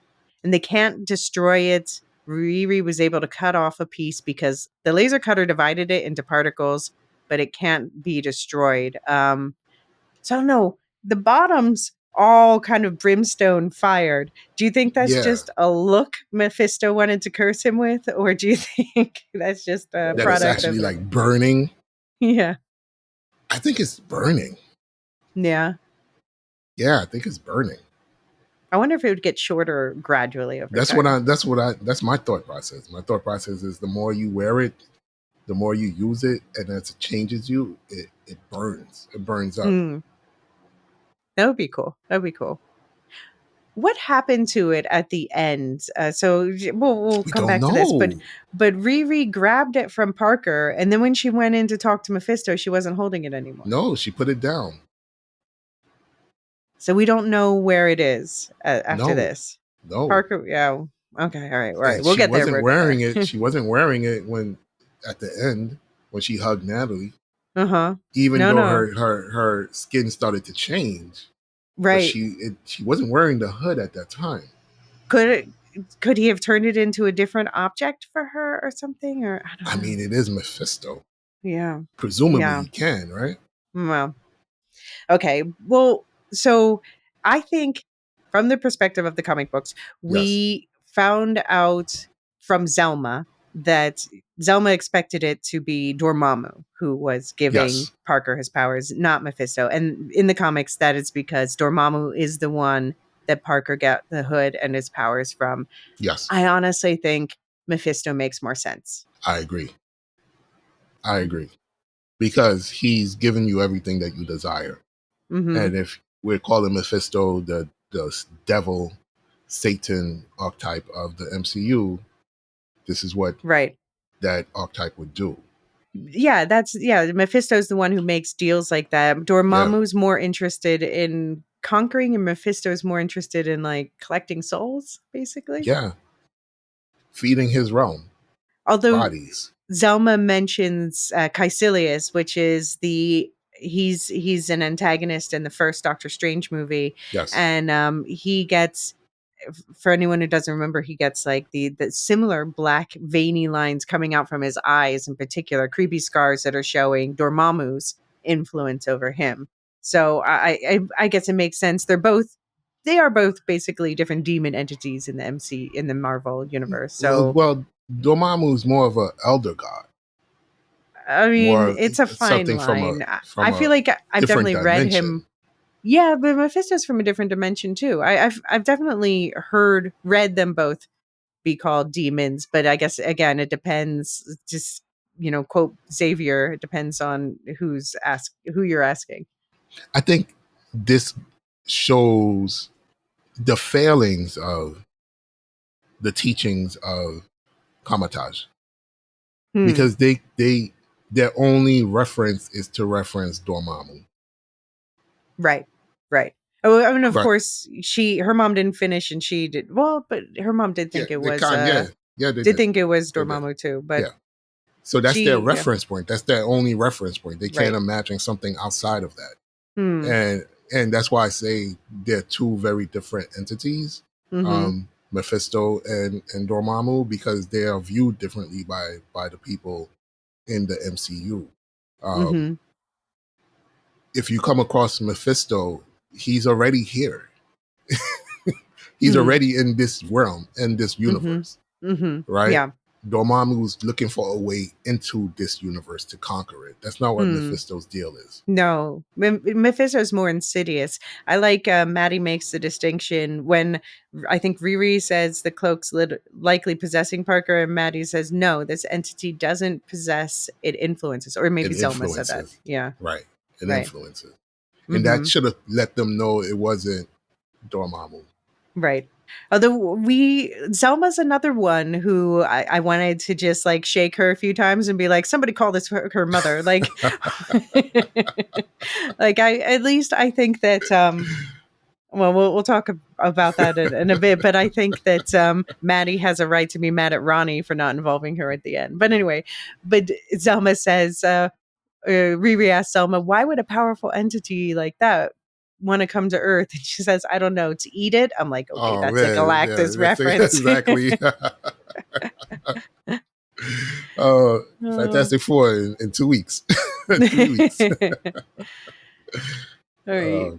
they can't destroy it. Riri was able to cut off a piece because the laser cutter divided it into particles, but it can't be destroyed. So I don't know. The bottoms all kind of brimstone fired. Do you think that's Yeah. just a look Mephisto wanted to curse him with, or do you think that's just a That it's product actually of? like burning. Yeah, I think it's burning. yeah. Yeah, I think it's burning. I wonder if it would get shorter gradually over That's time. that's my thought process. My thought process is the more you wear it, the more you use it, and as it changes you, it burns. It burns up. Mm, that would be cool. That would be cool. What happened to it at the end? We'll We come don't back to this, but know. Riri grabbed it from Parker, and then when she went in to talk to Mephisto, she wasn't holding it anymore. No, she put it down. So we don't know where it is after No, this. no. Parker, yeah. Okay, all right. And We'll she get there. wasn't We'll get wearing there. it. She wasn't wearing it when at the end when she hugged Natalie. Uh huh. Even No, though no. her skin started to change, but Right. she wasn't wearing the hood at that time. Could could he have turned it into a different object for her or something? Or I don't I know. mean, it is Mephisto. Yeah. Presumably, Yeah. he can, right? Well, okay. Well, so I think from the perspective of the comic books, Yes, we found out from Zelma that Zelma expected it to be Dormammu who was giving yes, Parker his powers, not Mephisto. And in the comics, that is because Dormammu is the one that Parker got the hood and his powers from. yes. I honestly think Mephisto makes more sense. I agree. I agree because he's given you everything that you desire. Hmm. And if we're calling Mephisto the devil, Satan archetype of the MCU, this is what Right. that archetype would do. Yeah, Mephisto's the one who makes deals like that. Yeah, Dormammu's more interested in conquering, and Mephisto's more interested in like collecting souls, basically. yeah. Feeding his realm, Although bodies. Zelma mentions Caecilius, which is he's an antagonist in the first Doctor Strange movie, Yes, and he gets, for anyone who doesn't remember, he gets like the similar black veiny lines coming out from his eyes, in particular, creepy scars that are showing Dormammu's influence over him. So I guess it makes sense. They are both basically different demon entities in the Marvel universe. So well, Dormammu's more of an elder god, I mean, more it's a fine something from line. I from feel a like I've different definitely read him. dimension. Yeah, but Mephisto's from a different dimension too. I've definitely read them both be called demons, but I guess again it depends. Just quote Xavier. It depends on who you're asking. I think this shows the failings of the teachings of Kamatage Hmm. because their only reference is to reference Dormammu. Right. Right. Oh, I mean, of But course, her mom didn't finish, and she did well, but her mom did yeah, think it they was can. Yeah, yeah, they did did. think it was They did. Dormammu too, but Yeah. So that's their she, yeah, reference point. That's their only reference point. They can't right. imagine something outside of that. Hmm. And that's why I say they're two very different entities, Mm-hmm. Mephisto and Dormammu, because they are viewed differently by the people in the MCU. Mm-hmm. If you come across Mephisto, he's already here. He's Hmm. already in this realm, in this Mm-hmm. universe, Mm-hmm. right? Yeah. Dormammu's looking for a way into this universe to conquer it. That's not what Hmm. Mephisto's deal is. No, Mephisto's more insidious. I like Maddie makes the distinction when I think Riri says the cloak's likely possessing Parker, and Maddie says no, this entity doesn't possess; it influences. Or maybe It Zelma said that. influences, Yeah, right? It right. influences, and that Mm-hmm. should have let them know it wasn't Dormammu. Right. Although Zelma's another one who I wanted to just like shake her a few times and be like, somebody call this her mother. Like, like I at least I think that well, we'll talk about that in a bit, but I think that Maddie has a right to be mad at Ronnie for not involving her at the end. But anyway, but Zelma says, Riri asks Selma, why would a powerful entity like that want to come to Earth? And she says, I don't know, to eat it. I'm like, okay, Oh that's a man, yeah, Galactus that's reference. exactly. Oh. Fantastic Four in 2 weeks, All 3 weeks. right. Oh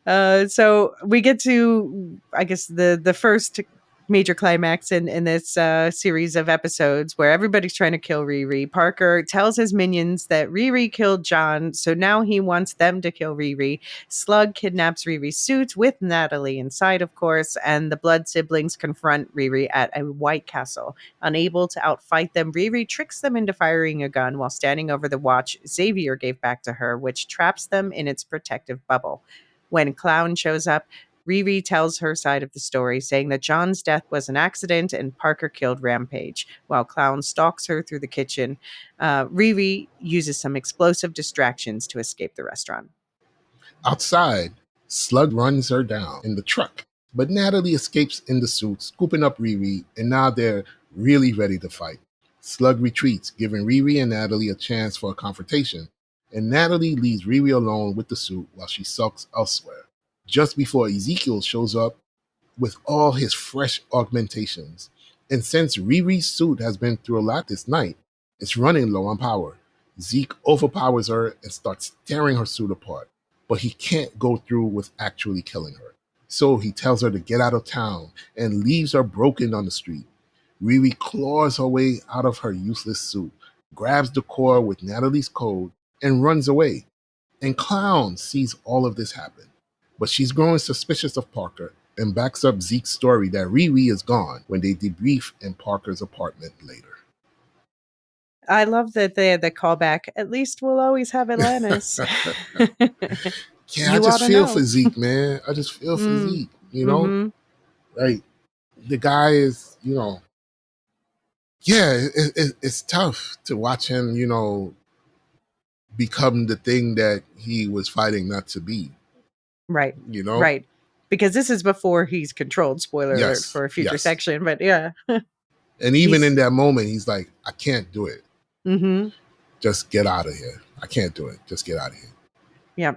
man, So we get to, I guess, the first major climax in this series of episodes where everybody's trying to kill Riri. Parker tells his minions that Riri killed John, so now he wants them to kill Riri. Slug kidnaps Riri's suit with Natalie inside, of course, and the blood siblings confront Riri at a White Castle. Unable to outfight them, Riri tricks them into firing a gun while standing over the watch Xavier gave back to her, which traps them in its protective bubble. When Clown shows up, Riri tells her side of the story, saying that John's death was an accident and Parker killed Rampage. While Clown stalks her through the kitchen, Riri uses some explosive distractions to escape the restaurant. outside, Slug runs her down in the truck, but Natalie escapes in the suit, scooping up Riri, and now they're really ready to fight. Slug retreats, giving Riri and Natalie a chance for a confrontation, and Natalie leaves Riri alone with the suit while she sulks elsewhere. Just before Ezekiel shows up with all his fresh augmentations. And since Riri's suit has been through a lot this night, it's running low on power. Zeke overpowers her and starts tearing her suit apart, but he can't go through with actually killing her. So he tells her to get out of town and leaves her broken on the street. Riri claws her way out of her useless suit, grabs the core with Natalie's code, and runs away. And Clown sees all of this happen. But she's growing suspicious of Parker and backs up Zeke's story that Riri is gone when they debrief in Parker's apartment later. I love that they had the callback. At least we'll always have Atlantis. Yeah, I You ought just to feel for know. Zeke, man. I just feel for Mm. Zeke, you know? Hmm. Like, the guy is, yeah, it's tough to watch him, become the thing that he was fighting not to be, Right. you know? Right. Because this is before he's controlled. Spoiler alert Yes, for a future yes. section. But yeah, And even in he's. that moment, he's like, I can't do it. Hmm. Just get out of here. I can't do it. Just get out of here. Yeah.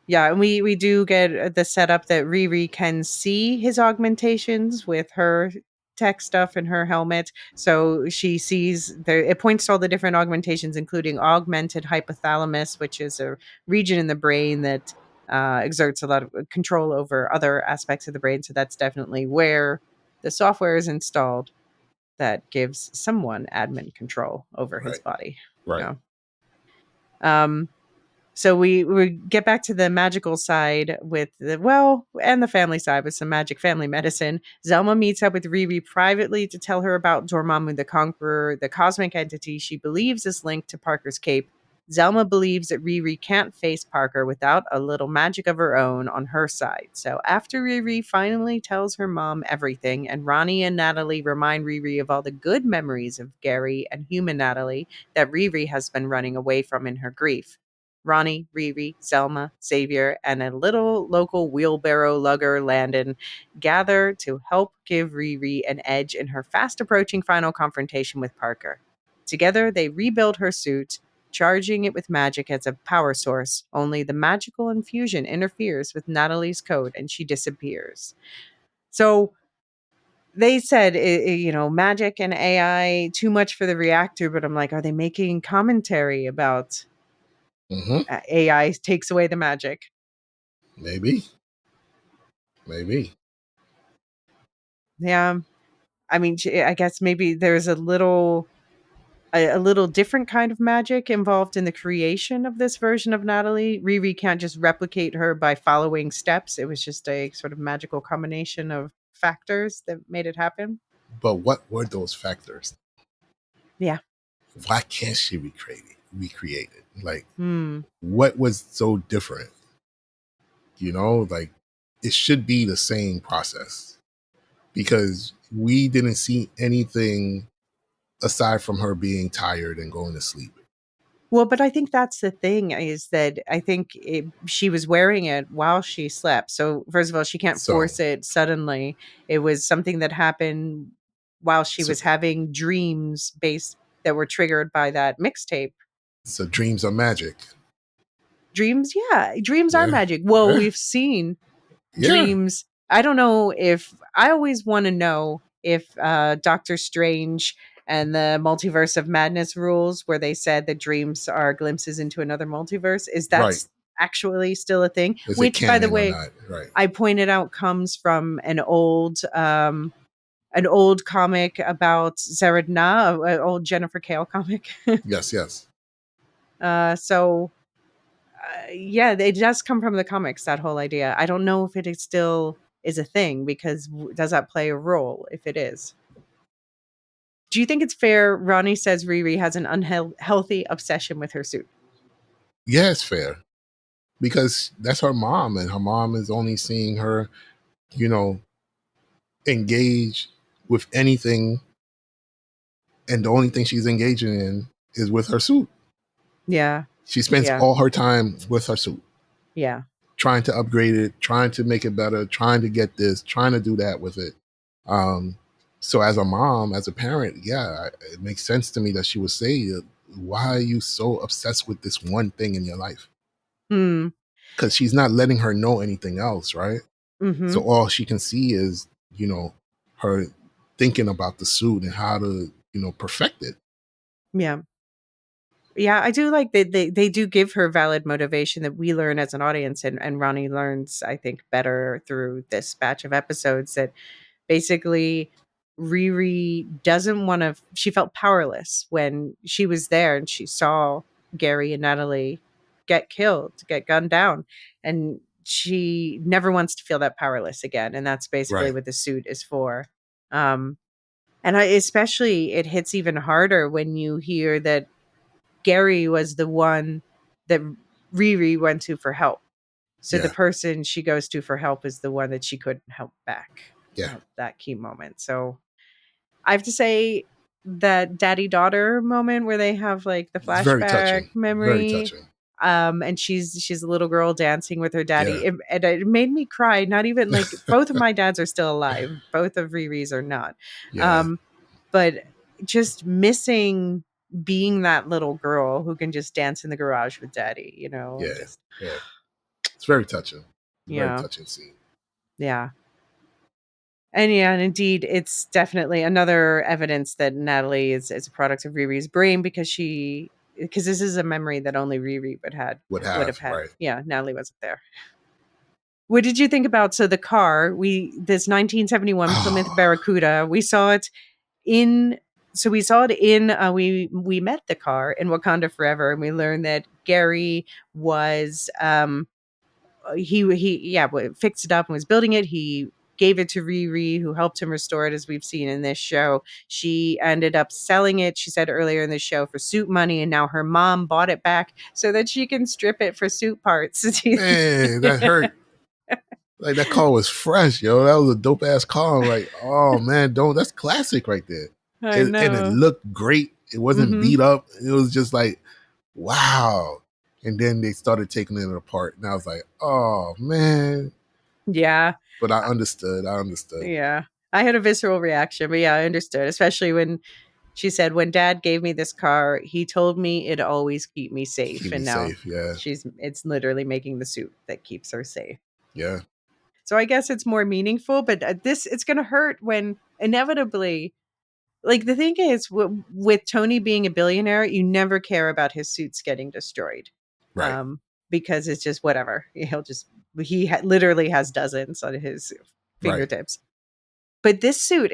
Yeah, and we do get the setup that Riri can see his augmentations with her tech stuff in her helmet. So she sees there it points to all the different augmentations, including augmented hypothalamus, which is a region in the brain that exerts a lot of control over other aspects of the brain. So that's definitely where the software is installed that gives someone admin control over his Right. body. Right. Yeah. Um, so we get back to the magical side with and the family side with some magic family medicine. Zelma meets up with Riri privately to tell her about Dormammu the Conqueror, the cosmic entity she believes is linked to Parker's cape. Zelma believes that Riri can't face Parker without a little magic of her own on her side. So after Riri finally tells her mom everything, and Ronnie and Natalie remind Riri of all the good memories of Gary and human Natalie that Riri has been running away from in her grief. Ronnie, Riri, Selma, Xavier, and a little local wheelbarrow lugger, Landon, gather to help give Riri an edge in her fast approaching final confrontation with Parker. Together, they rebuild her suit, charging it with magic as a power source, only the magical infusion interferes with Natalie's code and she disappears. So they said, magic and AI, too much for the reactor, but I'm like, are they making commentary about AI takes away the magic? Maybe. Maybe. Yeah. I mean, I guess maybe there's a little different kind of magic involved in the creation of this version of Natalie. Riri can't just replicate her by following steps. It was just a sort of magical combination of factors that made it happen. But what were those factors? Yeah. Why can't she recreate it? Like, Hmm. what was so different? Like, it should be the same process, because we didn't see anything aside from her being tired and going to sleep. Well, but I think that's the thing, is that I think she was wearing it while she slept. So, first of all, she can't So, force it suddenly. It was something that happened while she so, was having dreams based that were triggered by that mixtape. so dreams are magic. Dreams, yeah, dreams are Yeah. magic. Well, Yeah. we've seen Yeah. dreams. I don't know if I always want to know if Doctor Strange and the multiverse of madness rules, where they said that dreams are glimpses into another multiverse, is Right. that's actually still a thing? Is it Which, by the canon or way, not? Right. I pointed out comes from an old comic about Zaradna, an old Jennifer Kale comic. Yes. Yes. So yeah, it does come from the comics, that whole idea. I don't know if it is still is a thing, because does that play a role if it is? Do you think it's fair Ronnie says Riri has an unhealthy obsession with her suit? Yeah, it's fair, because that's her mom, and her mom is only seeing her, you know, engage with anything, and the only thing she's engaging in is with her suit. Yeah. She spends Yeah. all her time with her suit, Yeah. trying to upgrade it, trying to make it better, trying to get this, trying to do that with it. So as a mom, as a parent, yeah, it makes sense to me that she would say, why are you so obsessed with this one thing in your life? Hmm. Because she's not letting her know anything else, right? Mm-hmm. So all she can see is, her thinking about the suit and how to, perfect it. Yeah. Yeah, I do like that they do give her valid motivation that we learn as an audience, and Ronnie learns, I think, better through this batch of episodes, that basically Riri doesn't want to, she felt powerless when she was there and she saw Gary and Natalie get killed, get gunned down, and she never wants to feel that powerless again, and that's basically Right. what the suit is for. um and especially it hits even harder when you hear that Gary was the one that Riri went to for help. So the Yeah. person she goes to for help is the one that she couldn't help back Yeah. at that key moment. So I have to say, that daddy daughter moment where they have like the It's very flashback touching. Very memory, touching. and she's a little girl dancing with her Yeah. daddy, and it made me cry. Not even like, both of my dads are still alive, both of Riri's are not. Yeah. um but just missing being that little girl who can just dance in the garage with daddy, Yeah. just Yeah. It's very touching. Very yeah. touching scene. Yeah. And yeah, and indeed, it's definitely another evidence that Natalie is a product of Riri's brain, because this is a memory that only Riri would have had. Right. Yeah, Natalie wasn't there. What did you think about, so the car, this 1971 Plymouth Oh, Barracuda, we saw it in we saw it in we met the car in Wakanda Forever, and we learned that Gary was he yeah, fixed it up and was building it. He gave it to Riri, who helped him restore it, as we've seen in this show. She ended up selling it, she said earlier in the show, for suit money, and now her mom bought it back so that she can strip it for suit parts. man, that hurt. Like, that car was fresh, yo. That was a dope ass car. I'm like, oh man, that's classic right there. I And it know. looked great. It wasn't Hmm. beat up. It was just like, wow. And then they started taking it apart, and I was like, "Oh man!" Yeah, But I understood. I understood. yeah. I had a visceral reaction, but yeah, I understood, especially when she said, "When Dad gave me this car, he told me it'd always keep me safe." Keep me And now safe. Yeah, it's literally making the suit that keeps her safe. yeah, So I guess it's more meaningful, but it's going to hurt when inevitably, like, the thing is, with Tony being a billionaire, you never care about his suits getting destroyed, right. because it's just whatever. Literally has dozens on his Right. fingertips. But this suit,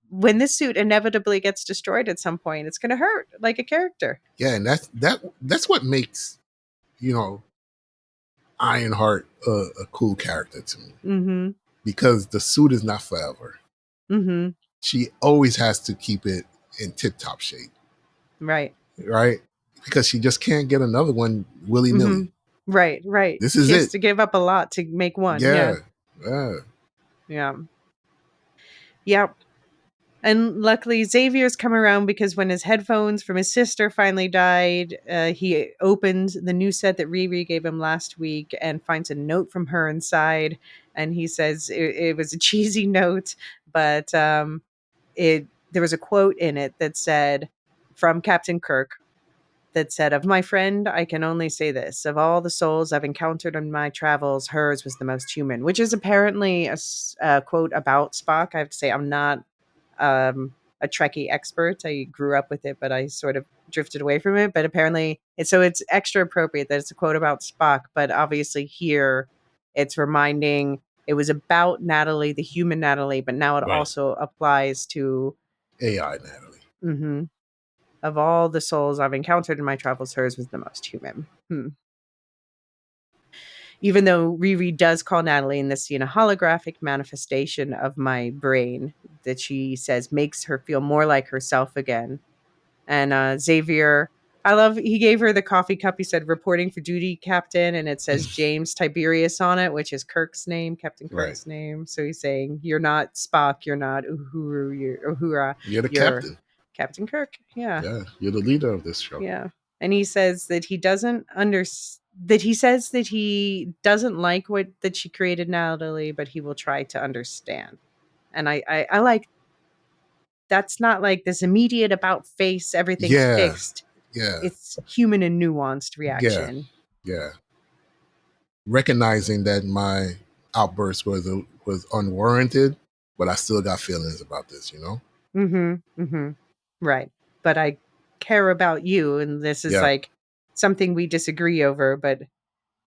when this suit inevitably gets destroyed at some point, it's going to hurt like a character. Yeah, and that's what makes, you know, Ironheart a cool character to me, Mm-hmm. because the suit is not forever. Mm-hmm. She always has to keep it in tip top shape, Right. right? Because she just can't get another one willy Mm-hmm. nilly. Right. Right. This is She has it. to give up a lot to make one. Yeah, Yeah. yeah, Yeah. Yep. And luckily, Xavier's come around because when his headphones from his sister finally died, he opened the new set that Riri gave him last week and finds a note from her inside. And he says it was a cheesy note, but there was a quote in it that said, from Captain Kirk, that said, "Of my friend, I can only say this. Of all the souls I've encountered in my travels, hers was the most human," which is apparently a quote about Spock. I have to say, I'm not a Trekkie expert. I grew up with it, but I sort of drifted away from it. But apparently, it's extra appropriate that it's a quote about Spock. But obviously, here it's reminding it was about Natalie, the human Natalie, but now it right. also applies to. AI Natalie. Mhm. Of all the souls I've encountered in my travels, hers was the most human. Even though Riri does call Natalie in this scene a holographic manifestation of my brain that she says makes her feel more like herself again. And Xavier, I love, he gave her the coffee cup. He said, "Reporting for duty, Captain." And it says James Tiberius on it, which is Kirk's name, Captain Right. Kirk's name. So he's saying, "You're not Spock, you're not Uhuru, you're Uhura, You're the you're captain. Captain Kirk." Yeah. Yeah, you're the leader of this show. Yeah. And he says that he doesn't that he says that he doesn't like what that she created Natalie, but he will try to understand. And I like, that's not like this immediate about face, everything's Yeah, fixed. yeah, It's human and nuanced yeah, reaction. yeah. Recognizing that my outburst was unwarranted, but I still got feelings about this. You know. Mm-hmm. Mm-hmm. Right. But I care about you, and this is Yeah, like something we disagree over, but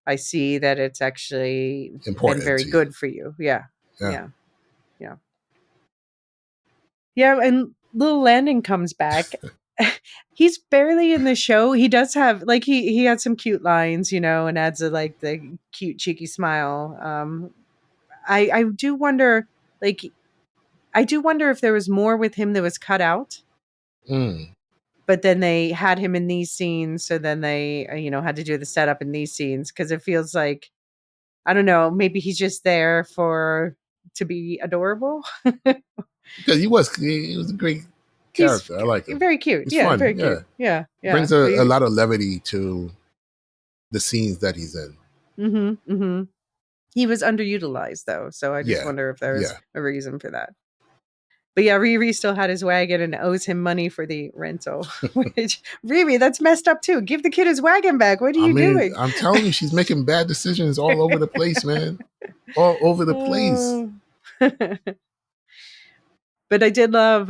I see that it's actually been important very to you. good for you. Yeah. Yeah. Yeah. Yeah. Yeah, and Little Landon comes back. He's barely in the show. He does have, like, he had some cute lines, and adds like the cute cheeky smile. I do wonder, like, I do wonder if there was more with him that was cut out, Mm. but then they had him in these scenes, so then they had to do the setup in these scenes because it feels like, I don't know, maybe he's just there for to be adorable. Because he was a great He's character. I like him. very cute. He's Yeah, fun. very Yeah, cute. Yeah, yeah. brings a lot of levity to the scenes that he's in. Mm-hmm, mm-hmm. He was underutilized though, so I just Yeah, wonder if there was yeah. a reason for that. But yeah, Riri still had his wagon and owes him money for the rental. Which, Riri, that's messed up too. Give the kid his wagon back. What are I you mean, doing? I'm telling you, she's making bad decisions all over the place, man. All over the place. Oh. But I did love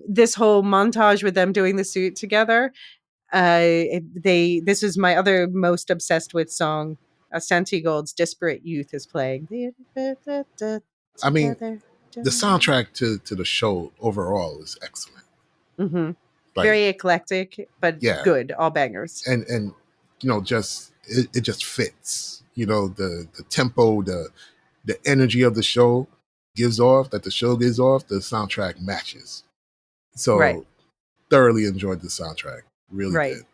this whole montage with them doing the suit together. This is my other most obsessed with song. Santi Gold's "Disparate Youth" is playing. I mean, Together. the soundtrack to the show overall is excellent. Mm-hmm. Like, Very eclectic, but yeah, good. All bangers. and just it just fits. The tempo, the energy of the show gives off that the show gives off. The soundtrack matches. Right. So thoroughly enjoyed the soundtrack. Really Right. did.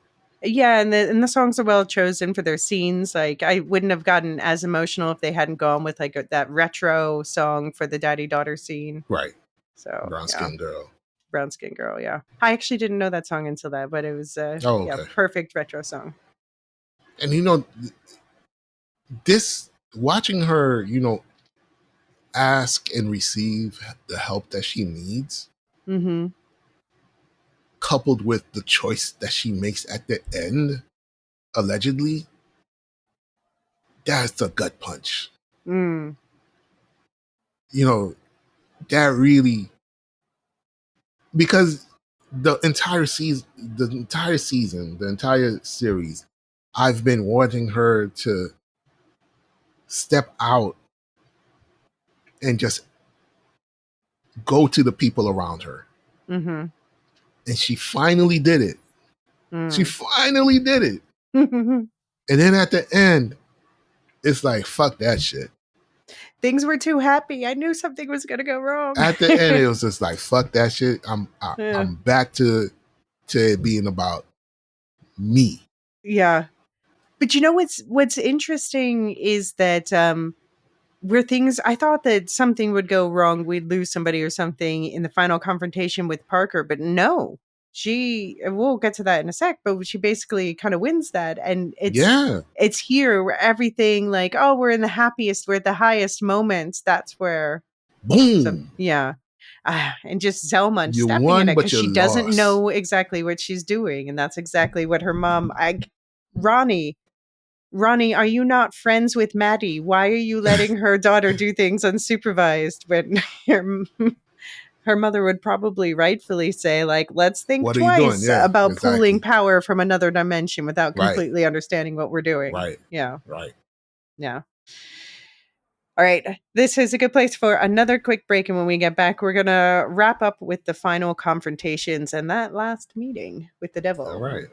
Yeah, and the songs are well chosen for their scenes. Like, I wouldn't have gotten as emotional if they hadn't gone with like that retro song for the daddy daughter scene. Right. So Brown yeah, Skin Girl. Brown Skin Girl. Yeah, I actually didn't know that song until that, but it was Oh, yeah, okay. perfect retro song. And this watching her, ask and receive the help that she needs, Mm-hmm. coupled with the choice that she makes at the end, allegedly, that's a gut punch. Mm. That really, because the entire season, the entire series, I've been wanting her to step out and just go to the people around her. Mm-hmm. And she finally did it. She Mm. finally did it. And then at the end, it's like, fuck that shit. Things were too happy. I knew something was gonna go wrong. At the end, it was just like, fuck that shit. Yeah. I'm back to it being about me. Yeah. But what's interesting is that where things I thought that something would go wrong, we'd lose somebody or something in the final confrontation with Parker, but no. We'll get to that in a sec, but she basically kind of wins that. And Yeah. it's here where everything like, oh, we're in the happiest, we're at the highest moments. That's where Boom. yeah. And just Zelma and You stepping in won, it but because you she doesn't lost. know exactly what she's doing. And that's exactly what her mom, Ronnie, are you not friends with Maddie? Why are you letting her daughter do things unsupervised when her mother would probably rightfully say, like, let's think What are you doing? twice Yeah, about pulling exactly. power from another dimension without Right. completely understanding what we're doing. Right. Yeah. Right. Yeah. All right. This is a good place for another quick break. And when we get back, we're going to wrap up with the final confrontations and that last meeting with the All devil. right.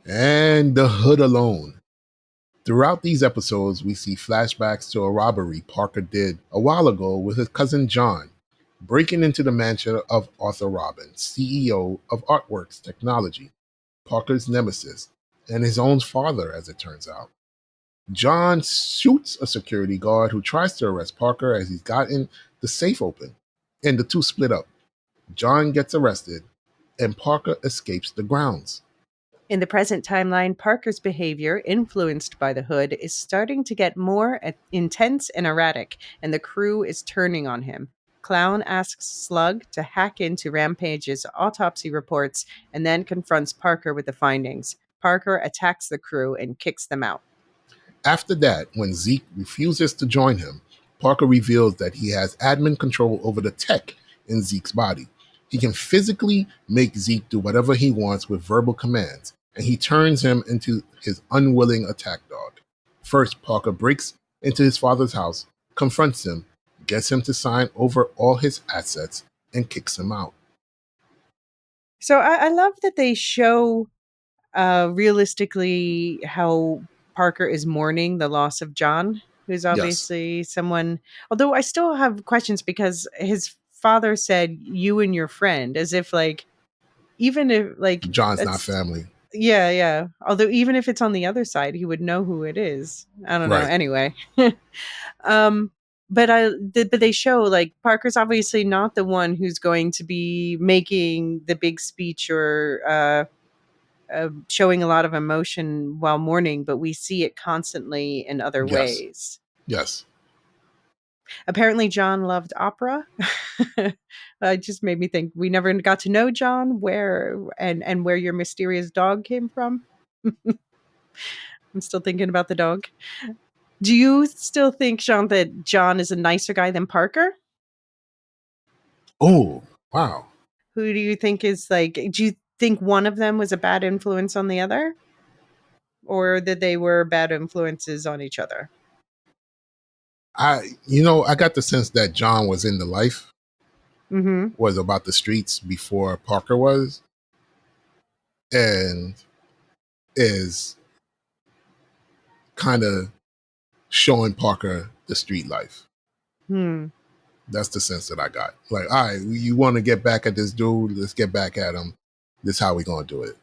And the hood alone. Throughout these episodes, we see flashbacks to a robbery Parker did a while ago with his cousin John, breaking into the mansion of Arthur Robbins, CEO of Artworks Technology, Parker's nemesis, and his own father, as it turns out. John shoots a security guard who tries to arrest Parker as he's gotten the safe open, and the two split up. John gets arrested, and Parker escapes the grounds. In the present timeline, Parker's behavior, influenced by the hood, is starting to get more intense and erratic, and the crew is turning on him. Clown asks Slug to hack into Rampage's autopsy reports and then confronts Parker with the findings. Parker attacks the crew and kicks them out. After that, when Zeke refuses to join him, Parker reveals that he has admin control over the tech in Zeke's body. He can physically make Zeke do whatever he wants with verbal commands, and he turns him into his unwilling attack dog. First, Parker breaks into his father's house, confronts him, gets him to sign over all his assets, and kicks him out. So I love that they show realistically how Parker is mourning the loss of John, who's Yes, obviously someone. Although I still have questions because his father said you and your friend, as if like even if like John's not it's family. yeah. Although even if it's on the other side, he would know who it is. I don't know. Right. Anyway, um, but they show like Parker's obviously not the one who's going to be making the big speech or showing a lot of emotion while mourning, but we see it constantly in other Yes. ways. Yes. Apparently, John loved opera. It just made me think we never got to know John, where and where your mysterious dog came from. I'm still thinking about the dog. Do you still think, Sean, that John is a nicer guy than Parker? Oh, wow. Who do you think is like? Do you think one of them was a bad influence on the other, or that they were bad influences on each other? I got the sense that John was in the life, Mm-hmm. was about the streets before Parker was, and is kind of showing Parker the street life. Hmm. That's the sense that I got. Like, all right, you want to get back at this dude? Let's get back at him. This is how we gonna do it.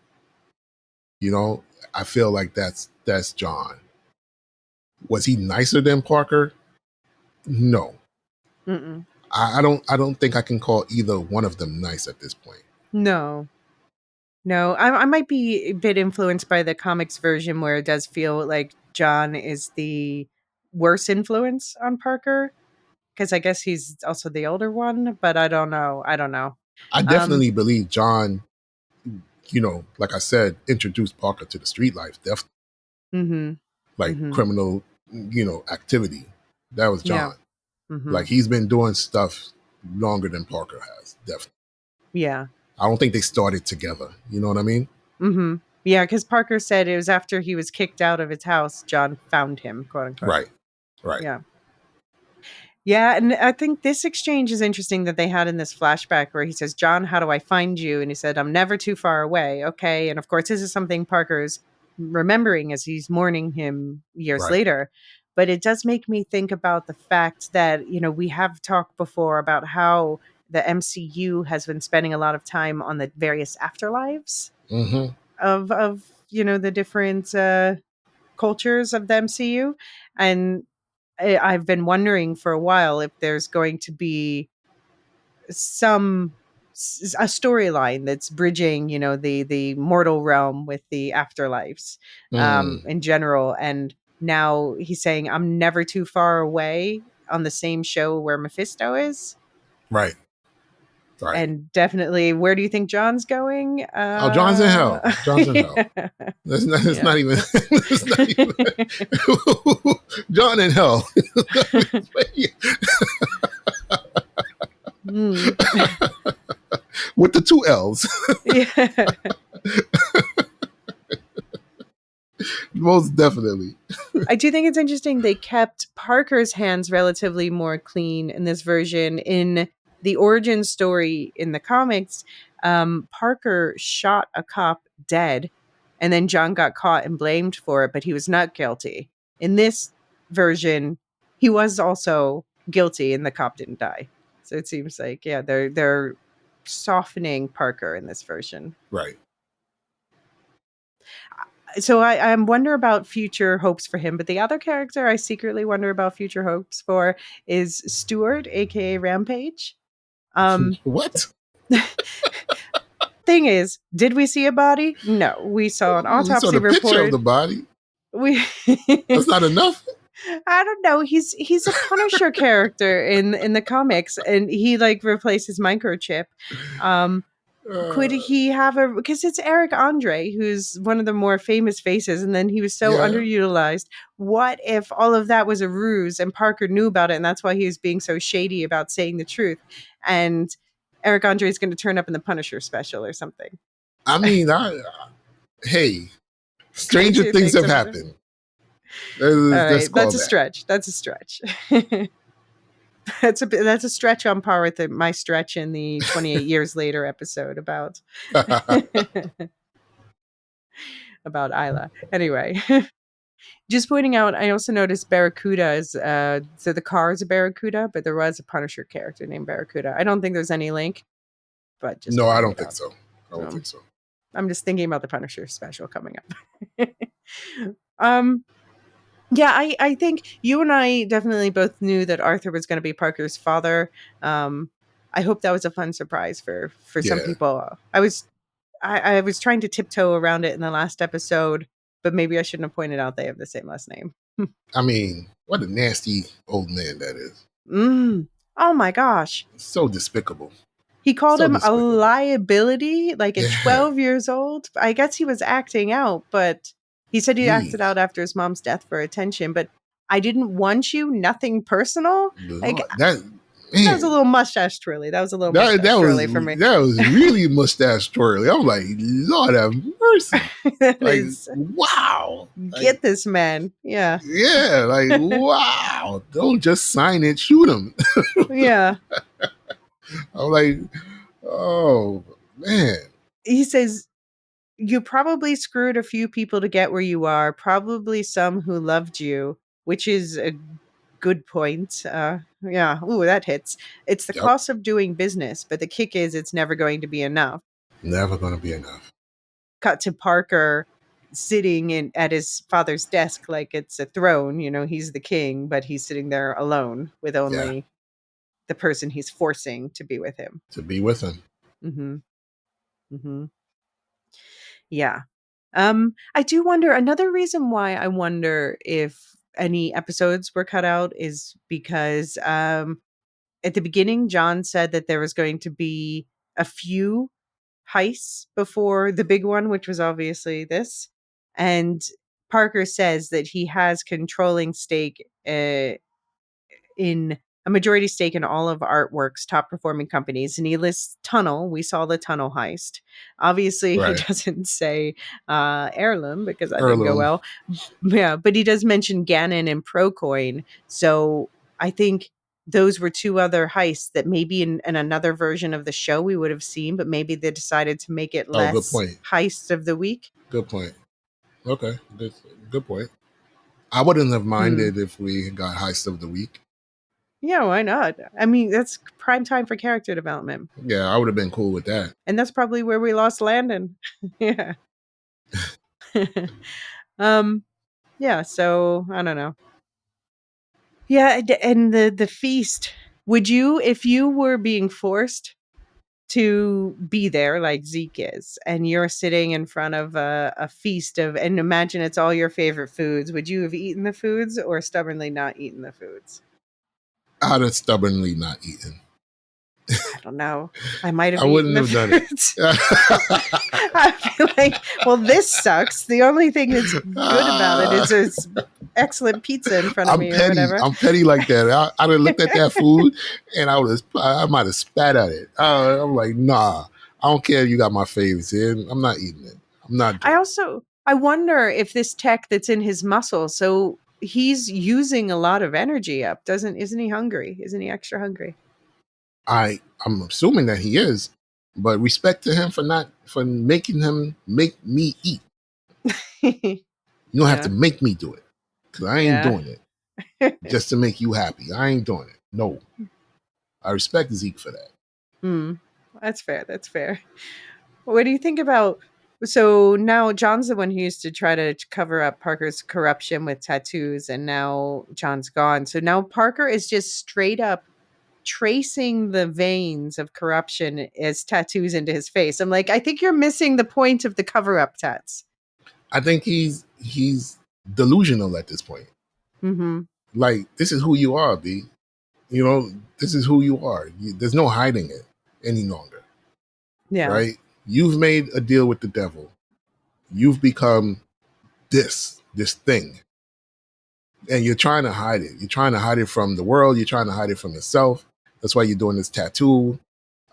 You know, I feel like that's John. Was he nicer than Parker? No. Mm-mm. I don't think I can call either one of them nice at this point. No. No, I might be a bit influenced by the comics version where it does feel like John is the worse influence on Parker because I guess he's also the older one, but I don't know. I don't know. I Um, definitely believe John, you know, like I said, introduced Parker to the street life, mm-hmm, like mm-hmm, criminal, you know, activity. That was yeah, John. mm-hmm, Like he's been doing stuff longer than Parker has, definitely. yeah, I don't think they started together. You know what I mean? mm-hmm, yeah. Because Parker said it was after he was kicked out of his house, John found him, quote unquote. Right. Right. Yeah. Yeah, and I think this exchange is interesting that they had in this flashback where he says, "John, how do I find you?" And he said, "I'm never too far away." Okay, and of course, this is something Parker's remembering as he's mourning him years Right. later. But it does make me think about the fact that we have talked before about how the MCU has been spending a lot of time on the various afterlives Mm-hmm. of the different cultures of the MCU, and I've been wondering for a while if there's going to be some a storyline that's bridging, the mortal realm with the afterlives, Mm. in general. And now he's saying, "I'm never too far away" on the same show where Mephisto is. Right. Right. And definitely, where do you think John's going? Oh, John's in hell. John's in hell. Yeah. It's Yeah. not even. It's not even. John in hell. Mm. With the two L's. Yeah. Most definitely. I do think it's interesting they kept Parker's hands relatively more clean in this version. In the origin story in the comics, Parker shot a cop dead, and then John got caught and blamed for it, but he was not guilty. In this version, he was also guilty, and the cop didn't die. So it seems like, yeah, they're softening Parker in this version. Right. So I wonder about future hopes for him, but the other character I secretly wonder about future hopes for is Stewart, aka Rampage. Um, What? Thing is, did we see a body? No, we saw an We saw autopsy the picture of report. the body. We That's not enough. I don't know. He's a Punisher character in the comics, and he like replaces microchip. Um, could Uh, he have because it's Eric Andre, who's one of the more famous faces, and then he was so yeah. underutilized. What if all of that was a ruse and Parker knew about it, and that's why he was being so shady about saying the truth? And Eric Andre is going to turn up in the Punisher special or something. I mean, hey, stranger Stranger things things have have happened. happened. All Let's right, that's call a stretch. That's a stretch. That's a stretch on par with my stretch in the 28 years later episode about that. about Isla. Anyway, just pointing out, I also noticed Barracuda is so the car is a Barracuda, but there was a Punisher character named Barracuda. I don't think there's any link, but just No, I pointing don't it think out. so. I don't So think so. I'm just thinking about the Punisher special coming up. um yeah, I think you and I definitely both knew that Arthur was going to be Parker's father. Um, I hope that was a fun surprise for some Yeah. people. I was trying to tiptoe around it in the last episode, but maybe I shouldn't have pointed out they have the same last name. I mean, what a nasty old man that is. Mm. Oh my gosh. So despicable. He called So him a despicable. liability like at Yeah. 12 years old. I guess he was acting out, but he said he acted Jeez. out after his mom's death for attention. But I didn't want you, nothing personal. Like, Lord, that that was a man. little mustache twirly. That was a little That mustache that was twirly for me. that was really mustache twirly. I'm like, Lord have mercy. That Like, is, wow. Like, get this man. Yeah. yeah, like wow. Don't just sign it, shoot him. Yeah. I'm like, oh man. He says, you probably screwed a few people to get where you are, probably some who loved you, which is a good point. Yeah. Ooh, that hits. It's the Yep. cost of doing business, but the kick is it's never going to be enough. Never going to be enough. Cut to Parker sitting at his father's desk like it's a throne. He's the king, but he's sitting there alone with Yeah, only the person he's forcing to be with him. to be with him. Mm-hmm. Mm-hmm. Yeah. I do wonder, another reason why I wonder if any episodes were cut out is because at the beginning, John said that there was going to be a few heists before the big one, which was obviously this. And Parker says that he has controlling stake in a majority stake in all of Artwork's top performing companies. And he lists Tunnel. We saw the Tunnel heist. Obviously, he Right. doesn't say Heirloom because that didn't go Heirloom. well. Yeah, but he does mention Ganon and Procoin. So I think those were two other heists that maybe in another version of the show we would have seen, but maybe they decided to make it Oh, good less point. heists of the week. Good point. Okay. Good point. I wouldn't have Hmm. minded if we got Heist of the Week. Yeah, why not? I mean, that's prime time for character development. Yeah, I would have been cool with that. And that's probably where we lost Landon. Yeah. um yeah, so I don't know. Yeah, and the feast. Would you, if you were being forced to be there like Zeke is, and you're sitting in front of a feast of, and imagine it's all your favorite foods, would you have eaten the foods or stubbornly not eaten the foods? I'd have stubbornly not eaten. I don't know. I might I have eaten wouldn't the have done it. foods. I feel like, well, this sucks. The only thing that's good about it is there's excellent pizza in front of I'm me or petty. whatever. I'm petty like that. I'd have looked at that food and I might have spat at it. I'm like, nah. I don't care if you got my favorites here. I'm not eating it. I'm not doing it. I wonder if this tech that's in his muscle, so he's using a lot of energy up. Isn't he hungry? Isn't he extra hungry? I'm assuming that he is, but respect to him for making him make me eat. You don't have to Yeah. make me do it because I ain't Yeah. doing it just to make you happy. I ain't doing it. No, I respect Zeke for that. Hmm. That's fair. That's fair. What do you think about, so now John's the one who used to try to cover up Parker's corruption with tattoos, and now John's gone. So now Parker is just straight up tracing the veins of corruption as tattoos into his face. I'm like, I think you're missing the point of the cover up tats. I think he's delusional at this point. Mm-hmm. Like, this is who you are, B. You know, this is who you are. There's no hiding it any longer, Yeah. right? You've made a deal with the devil. You've become this thing, and you're trying to hide it. You're trying to hide it from the world. You're trying to hide it from yourself. That's why you're doing this tattoo.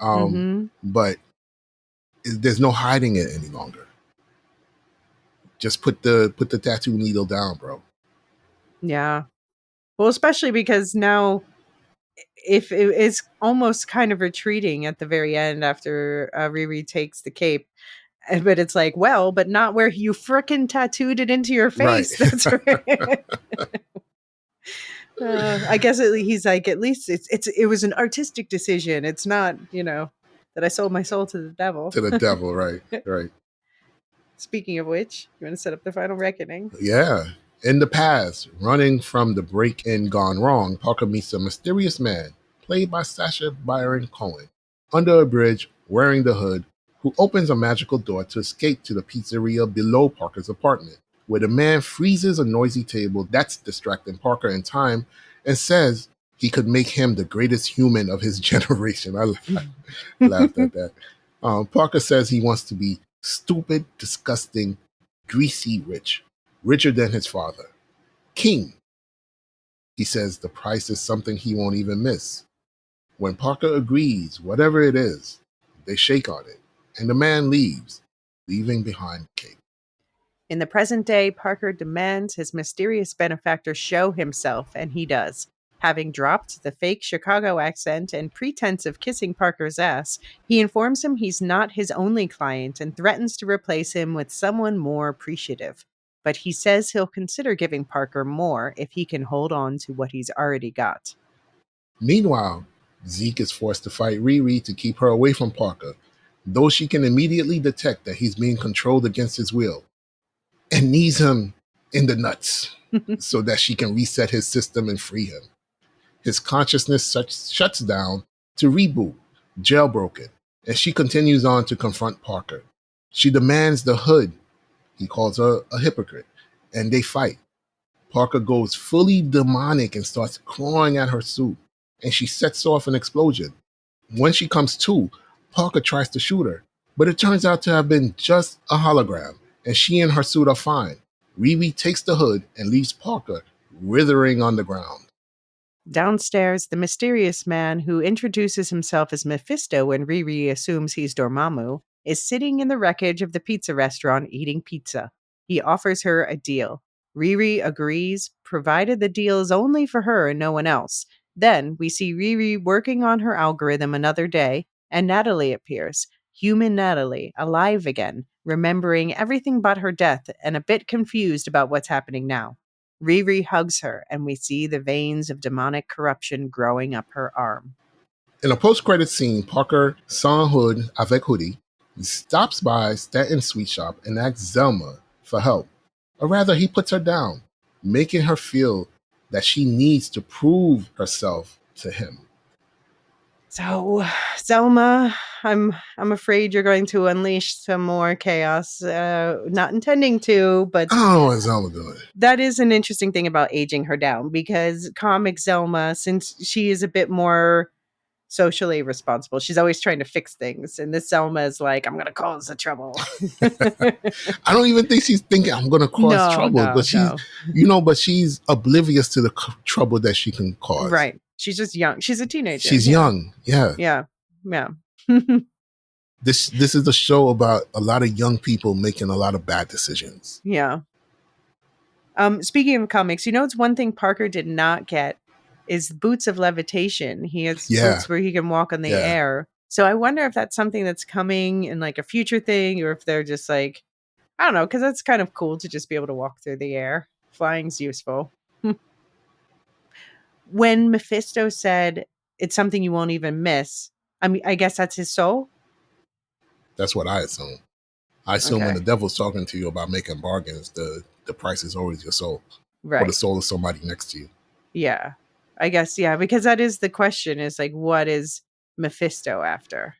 Mm-hmm. But there's no hiding it any longer. Just put the tattoo needle down, bro. Yeah. Well, especially because now, if it is almost kind of retreating at the very end after Riri takes the cape. But it's like, well, but not where you frickin' tattooed it into your Right. face. That's right. I guess he's like, at least it was an artistic decision. It's not, that I sold my soul to the devil. To the devil, right. Right. Speaking of which, you want to set up the final reckoning? Yeah. In the past, running from the break-in gone wrong, Parker meets a mysterious man, played by Sacha Baron Cohen, under a bridge, wearing the hood, who opens a magical door to escape to the pizzeria below Parker's apartment, where the man freezes a noisy table that's distracting Parker in time and says he could make him the greatest human of his generation. I laughed at that. Parker says he wants to be stupid, disgusting, greasy rich, richer than his father. King. He says the price is something he won't even miss. When Parker agrees, whatever it is, they shake on it, and the man leaves, leaving behind the cake. In the present day, Parker demands his mysterious benefactor show himself, and he does. Having dropped the fake Chicago accent and pretense of kissing Parker's ass, he informs him he's not his only client and threatens to replace him with someone more appreciative. But he says he'll consider giving Parker more if he can hold on to what he's already got. Meanwhile, Zeke is forced to fight Riri to keep her away from Parker. though she can immediately detect that he's being controlled against his will, and knees him in the nuts so that she can reset his system and free him. His consciousness shuts down to reboot, jailbroken, and she continues on to confront Parker. She demands the hood. He calls her a hypocrite, and they fight. Parker goes fully demonic and starts clawing at her suit, and she sets off an explosion. When she comes to, Parker tries to shoot her, but it turns out to have been just a hologram, and she and her suit are fine. Riri takes the hood and leaves Parker writhing on the ground. Downstairs, the mysterious man who introduces himself as Mephisto when Riri assumes he's Dormammu is sitting in the wreckage of the pizza restaurant eating pizza. He offers her a deal. Riri agrees, provided the deal is only for her and no one else. Then we see Riri working on her algorithm another day, and Natalie appears. Human Natalie, alive again, remembering everything but her death and a bit confused about what's happening now. Riri hugs her, and we see the veins of demonic corruption growing up her arm. In a post-credit scene, Parker, sans hood avec hoodie, stops by Stanton's sweet shop and asks Zelma for help. Or rather, he puts her down, making her feel that she needs to prove herself to him. So, Zelma, I'm afraid you're going to unleash some more chaos. Not intending to, but I don't know what Zelma doing. That is an interesting thing about aging her down, because comic Zelma, since she is a bit more socially responsible, she's always trying to fix things, and this Zelma is like, I'm going to cause the trouble. I don't even think she's thinking I'm going to cause trouble, but she's, but she's oblivious to the trouble that she can cause. Right. She's just young. She's a teenager. She's young. Yeah. Yeah. This is a show about a lot of young people making a lot of bad decisions. Yeah. Speaking of comics, it's one thing Parker did not get is boots of levitation. He has boots where he can walk on the air. So I wonder if that's something that's coming in like a future thing, or if they're just like, I don't know, because that's kind of cool to just be able to walk through the air. Flying's useful. When Mephisto said it's something you won't even miss, I guess that's his soul? That's what I assume. I assume when the devil's talking to you about making bargains, the price is always your soul. Right. Or the soul of somebody next to you. Yeah. I guess, because that is the question, is like, what is Mephisto after?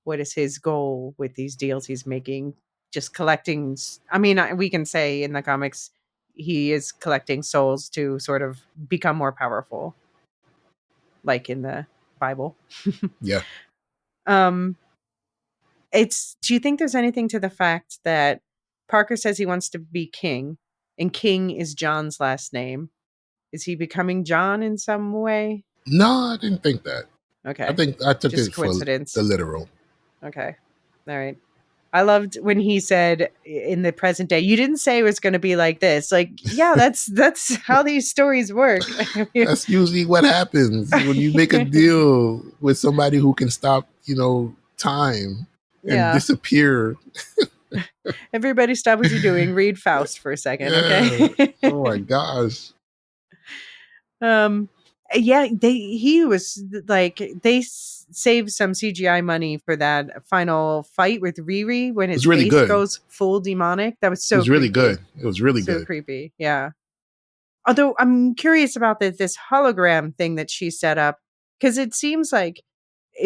What is his goal with these deals he's making? Just collecting. I mean, we can say in the comics, he is collecting souls to sort of become more powerful, like in the Bible. Yeah. Do you think there's anything to the fact that Parker says he wants to be king, and King is John's last name? Is he becoming John in some way? No, I didn't think that. Okay. I think I took Just it for the literal. Okay. All right. I loved when he said in the present day, you didn't say it was going to be like this. Like, yeah, that's how these stories work. That's usually what happens when you make a deal with somebody who can stop, time and disappear. Everybody stop what you're doing. Read Faust for a second, okay? Oh my gosh. He was like, they saved some CGI money for that final fight with Riri when his face goes full demonic. That was so creepy. Really good. It was really good. So creepy. Yeah. Although I'm curious about this hologram thing that she set up, because it seems like,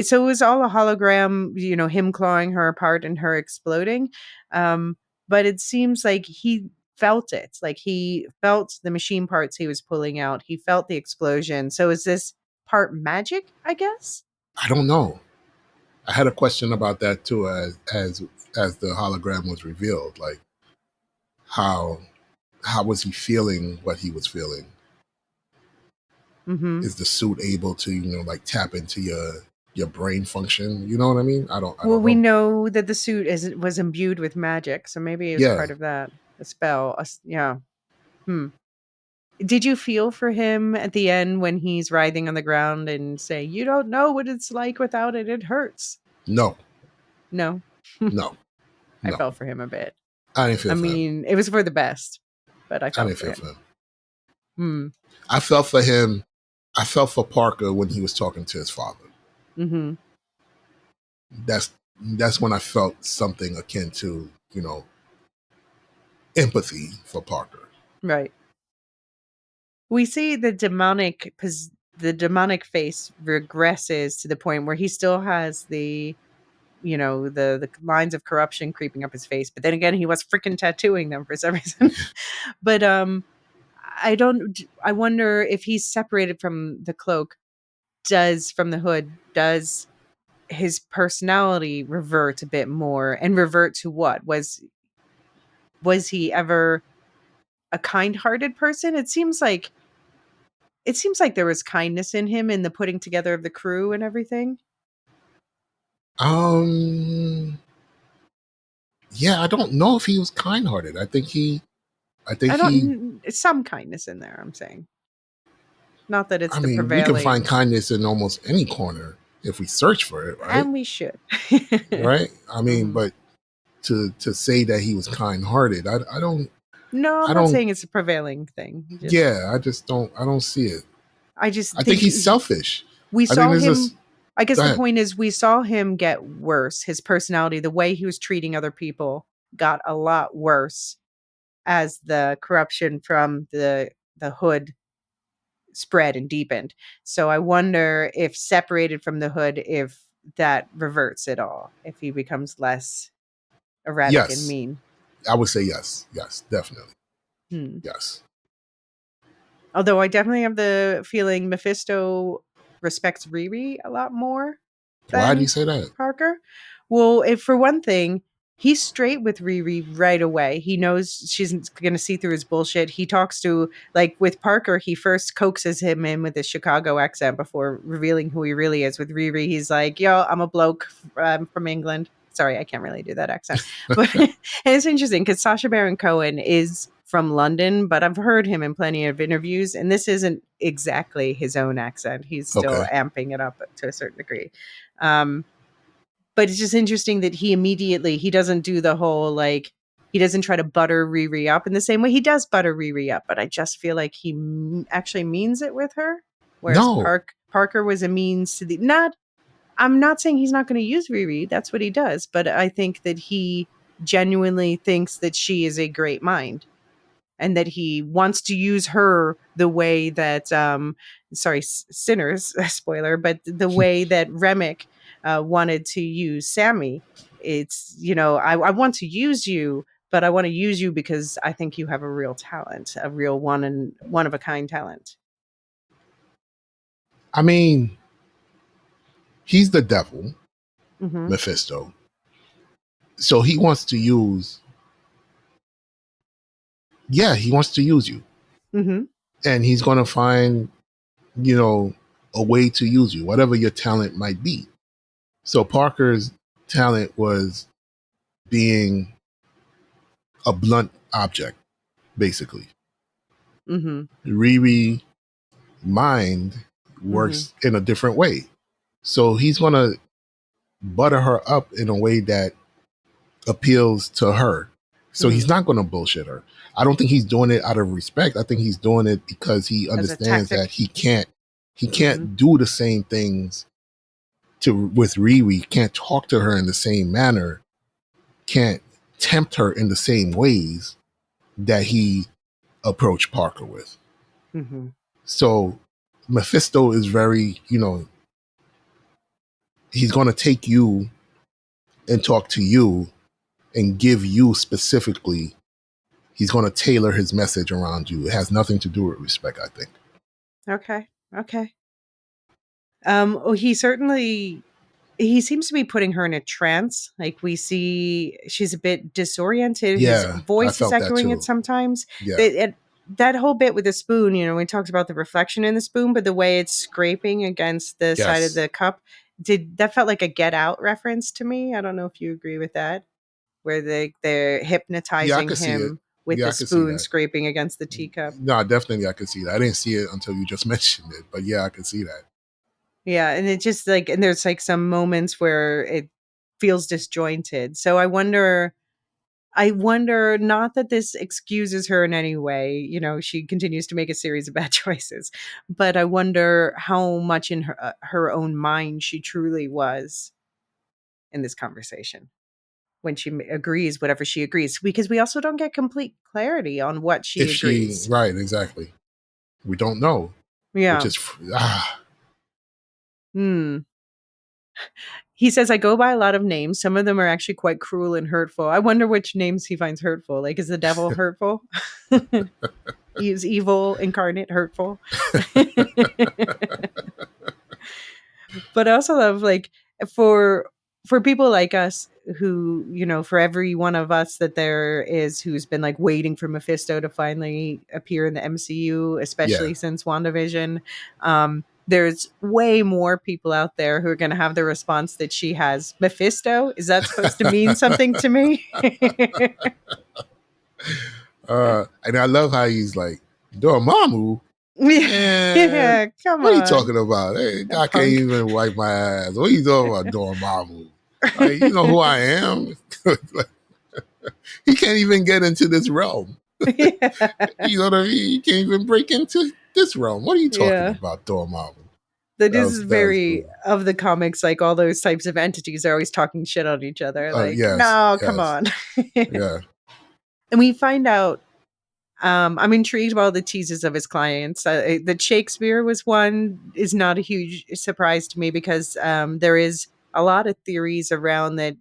so it was all a hologram, him clawing her apart and her exploding. But it seems like he felt it. Like he felt the machine parts he was pulling out. He felt the explosion. So is this part magic, I guess? I don't know. I had a question about that too, as the hologram was revealed. Like, how was he feeling what he was feeling? Mm-hmm. Is the suit able to, tap into your brain function? You know what I mean? I don't know. We know that the suit was imbued with magic, so maybe it was part of that. A spell. Did you feel for him at the end when he's writhing on the ground and say, "You don't know what it's like without it. It hurts." No. No. I felt for him a bit. I didn't feel for him. I mean, it was for the best, but I didn't feel for him. I felt for him. I felt for Parker when he was talking to his father. Mm-hmm. that's when I felt something akin to, empathy for Parker. Right. We see the demonic face regresses to the point where he still has the the lines of corruption creeping up his face, but then again he was freaking tattooing them for some reason. But I wonder if he's separated from the cloak, from the hood, does his personality revert a bit more, and revert to what? Was he ever a kind-hearted person? It seems like there was kindness in him in the putting together of the crew and everything. Um, yeah, I don't know if he was kind-hearted. I think I he. don't some kindness in there, I'm saying. Not that it's I the mean, we can find prevailing, kindness in almost any corner if we search for it, right? and we should. Right. I mean, Mhm. but to say that he was kind-hearted, No, I'm I not don't. saying it's a prevailing thing. Just Yeah, I just don't. I don't see it. I just I think think he's selfish. we I think saw this is. him. I guess Go the ahead. point is we saw him get worse. His personality, the way he was treating other people, got a lot worse as the corruption from the hood spread and deepened. So I wonder if separated from the hood, if that reverts at all, if he becomes less erratic and Yes, mean. I would say yes. Yes, definitely. Hmm. Yes. Although I definitely have the feeling Mephisto respects Riri a lot more Why do you than say that? Parker. Well, if for one thing, he's straight with Riri right away. He knows she's going to see through his bullshit. He talks to, like with Parker, he first coaxes him in with his Chicago accent before revealing who he really is. With Riri, he's like, yo, I'm a bloke from England. Sorry, I can't really do that accent. But and it's interesting because Sacha Baron Cohen is from London, but I've heard him in plenty of interviews, and this isn't exactly his own accent. He's still Okay. amping it up to a certain degree. Um, but it's just interesting that he doesn't do the whole like he doesn't try to butter Riri up in the same way he does butter Riri up, but I just feel like he actually means it with her, whereas No. Parker was a means to the not. I'm not saying he's not going to use Riri. That's what he does, but I think that he genuinely thinks that she is a great mind, and that he wants to use her the way that sorry, sinners, spoiler, but the way that Remick wanted to use Sammy. It's, I want to use you, but I want to use you because I think you have a real talent, a real one of a kind talent. I mean, he's the devil, Mm-hmm. Mephisto. So he wants to use, yeah, he wants to use you. Mm-hmm. And he's going to find, you know, a way to use you, whatever your talent might be. So Parker's talent was being a blunt object, basically. Mm-hmm. Riri mind Mm-hmm. works in a different way. So he's going to butter her up in a way that appeals to her. So Mm-hmm. he's not going to bullshit her. I don't think he's doing it out of respect. I think he's doing it because he As a understands that tactic. he Mm-hmm. can't do the same things to with Riri, can't talk to her in the same manner, can't tempt her in the same ways that he approached Parker with. Mm-hmm. So Mephisto is very, he's going to take you and talk to you and give you specifically, he's going to tailor his message around you. It has nothing to do with respect, I think. Okay. Okay. Well, he seems to be putting her in a trance. Like we see she's a bit disoriented. His Yeah, I voice is felt that echoing it too. sometimes. Yeah. That whole bit with the spoon, we talked about the reflection in the spoon, but the way it's scraping against the side of Yes. the cup, that felt like a Get Out reference to me. I don't know if you agree with that, where they're Yeah, I hypnotizing could see it. him with Yeah, the I could see spoon that. scraping against the teacup. No, definitely I could see that. I didn't see it until you just mentioned it, but yeah, I could see that. Yeah, and it just like and there's like some moments where it feels disjointed. So I wonder not that this excuses her in any way, she continues to make a series of bad choices, but I wonder how much in her own mind she truly was. in this conversation when she agrees whatever she agrees, because we also don't get complete clarity on what she If she, agrees. right, exactly. We don't know, which Yeah. is, He says, I go by a lot of names. Some of them are actually quite cruel and hurtful. I wonder which names he finds hurtful. Like, is the devil hurtful? He is evil, incarnate, hurtful. But I also love, like, for people like us who, for every one of us that there is who's been like waiting for Mephisto to finally appear in the MCU, yeah. especially since WandaVision, there's way more people out there who are going to have the response that she has. Mephisto? Is that supposed to mean something to me? And I love how he's like, Dormammu? Man, Yeah, come what are you on. talking about? Hey, A I can't punk. even wipe my ass. What are you talking about, Dormammu? Like, you know who I am? Like, he can't even get into this realm. Yeah. You know what I mean? He can't even break into this realm. What are you talking Yeah. about, Dormammu? That That is was that was very cool. of the comics, like all those types of entities are always talking shit on each other. Like, Yes, no, come yes, on. yeah. And we find out, I'm intrigued by all the teases of his clients. That Shakespeare was one is not a huge surprise to me, because there is a lot of theories around that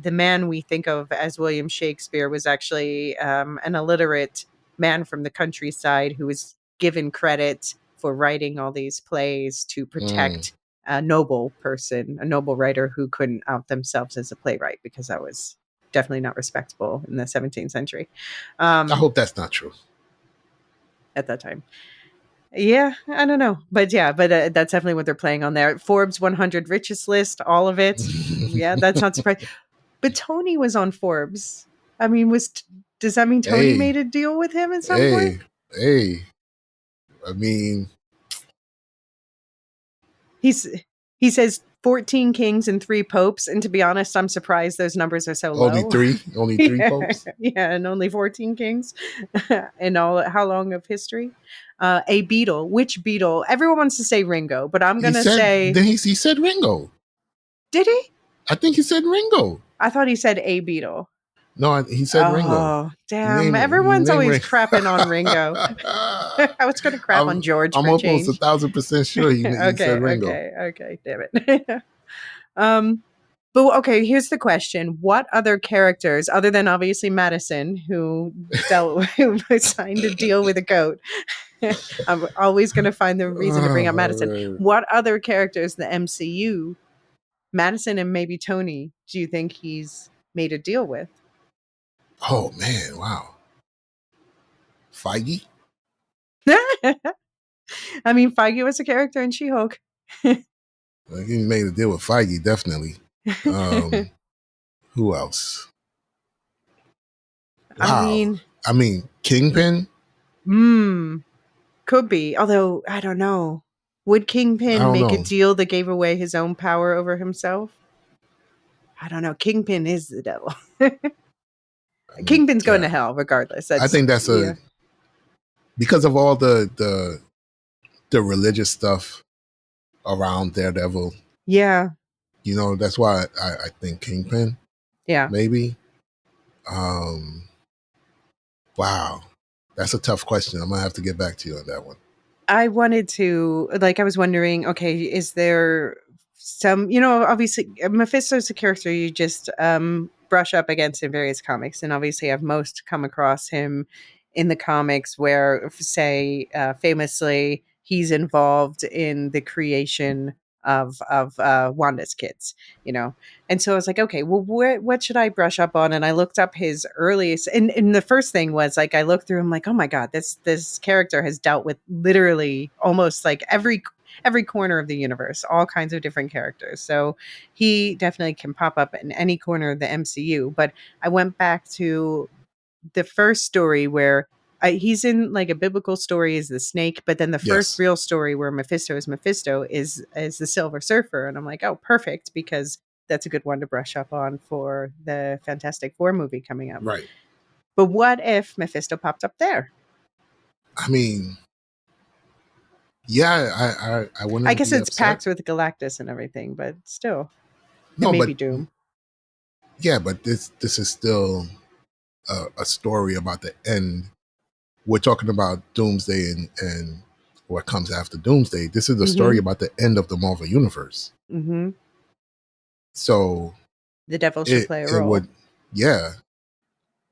the man we think of as William Shakespeare was actually an illiterate man from the countryside who was given credit for writing all these plays to Mm. protect a noble person, a noble writer who couldn't out themselves as a playwright, because that was definitely not respectable in the 17th century. I Um, hope that's not true. at that time. Yeah, I don't know, but yeah, but that's definitely what they're playing on there. Forbes 100 richest list, all of it. Yeah, that's not surprising. But Tony was on Forbes. I mean, does that mean Tony hey, made a deal with him at some point? hey, hey. I mean, He's he says 14 kings and 3 popes, and to be honest, I'm surprised those numbers are so low. only three Yeah, popes. yeah, and only 14 kings in all how long of history? A Beatle. Which Beatle? Everyone wants to say Ringo, but I'm He gonna said. say, Then he said Ringo. did he? I think he said Ringo. I thought he said A Beatle. No, he said Ringo. Oh, He damn. named Everyone's always Ringo. crapping on Ringo. I was going to crap on George I'm for a almost change. 1,000% sure he said Okay, Ringo. okay, damn it. um, but okay, here's the question: what other characters, other than obviously Madison, who who signed a deal with a goat? I'm always going to find the reason to bring up Madison. What other characters in the MCU, Madison and maybe Tony, do you think he's made a deal with? Oh man, wow. Feige? I mean, Feige was a character in She-Hulk. Like, he made a deal with Feige, definitely. Who else? I Wow. mean, I mean, Kingpin? hmm, could be. Although I don't know. Would I Kingpin don't make a know. deal that gave away his own power over himself? I don't know. Kingpin is the devil. I mean, Kingpin's going to yeah. hell regardless. I That's think that's yeah. because of all the religious stuff around Daredevil. Yeah. That's why I think Kingpin, Yeah. maybe. Um, wow. That's a tough question. I'm gonna have to get back to you on that one. I wanted to, like, I was wondering, okay, is there some, obviously Mephisto's a character you just brush up against in various comics. And obviously I've most come across him in the comics where, say, famously, he's involved in the creation of Wanda's kids, you know. And so I was like, okay, well, what should I brush up on? And I looked up his earliest, and the first thing was like, I looked through him like, oh my god, this character has dealt with literally almost like every corner of the universe, all kinds of different characters. So he definitely can pop up in any corner of the MCU. But I went back to the first story where he's in like a biblical story is the snake, but then the first Yes. real story where Mephisto is the Silver Surfer, and I'm like, oh, perfect, because that's a good one to brush up on for the Fantastic Four movie coming up. Right. But what if Mephisto popped up there? I mean, yeah, I I wouldn't guess be it's upset. packed with Galactus and everything, but still. And No, but maybe Doom. yeah, but this is still a story about the end. We're talking about Doomsday and what comes after Doomsday. This is a story Mm-hmm. about the end of the Marvel Universe. Mm-hmm. So The devil should it play a it role. would, yeah,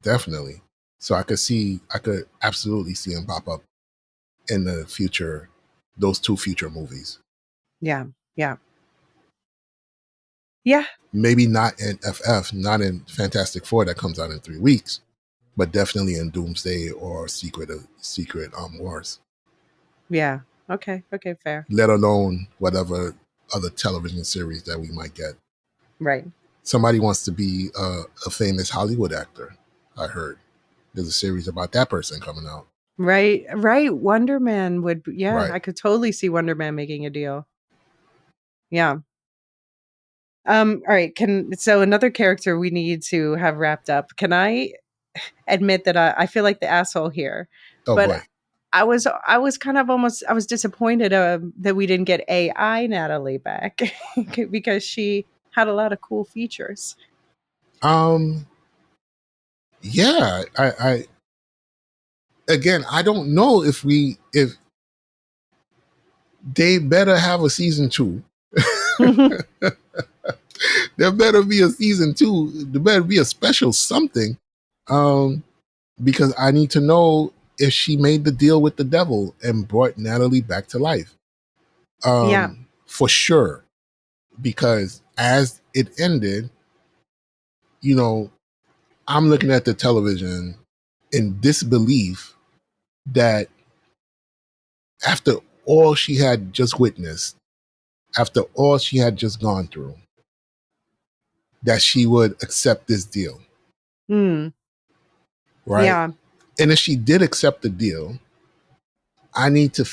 definitely. So I could absolutely see him pop up in the future, those two future movies. Yeah. Yeah. Yeah. Maybe not in FF, not in Fantastic Four that comes out in 3 weeks, but definitely in Doomsday or Secret Wars. Yeah. Okay. Okay. Fair. Let alone whatever other television series that we might get. Right. Somebody wants to be a famous Hollywood actor. I heard there's a series about that person coming out. Right. Right. Wonder Man would. Yeah. Right. I could totally see Wonder Man making a deal. Yeah. All right. So another character we need to have wrapped up. Can I admit that I feel like the asshole here? Oh But boy. I was kind of almost I was disappointed that we didn't get AI Natalie back because she had a lot of cool features. Um. Yeah. I again, I don't know if they better have a season two. There better be a season two. There better be a special something. Um, because I need to know if she made the deal with the devil and brought Natalie back to life. Yeah. For sure. Because as it ended, you know, I'm looking at the television in disbelief that after all she had just witnessed, after all she had just gone through, that she would accept this deal, Mm, right? yeah. And if she did accept the deal, I need to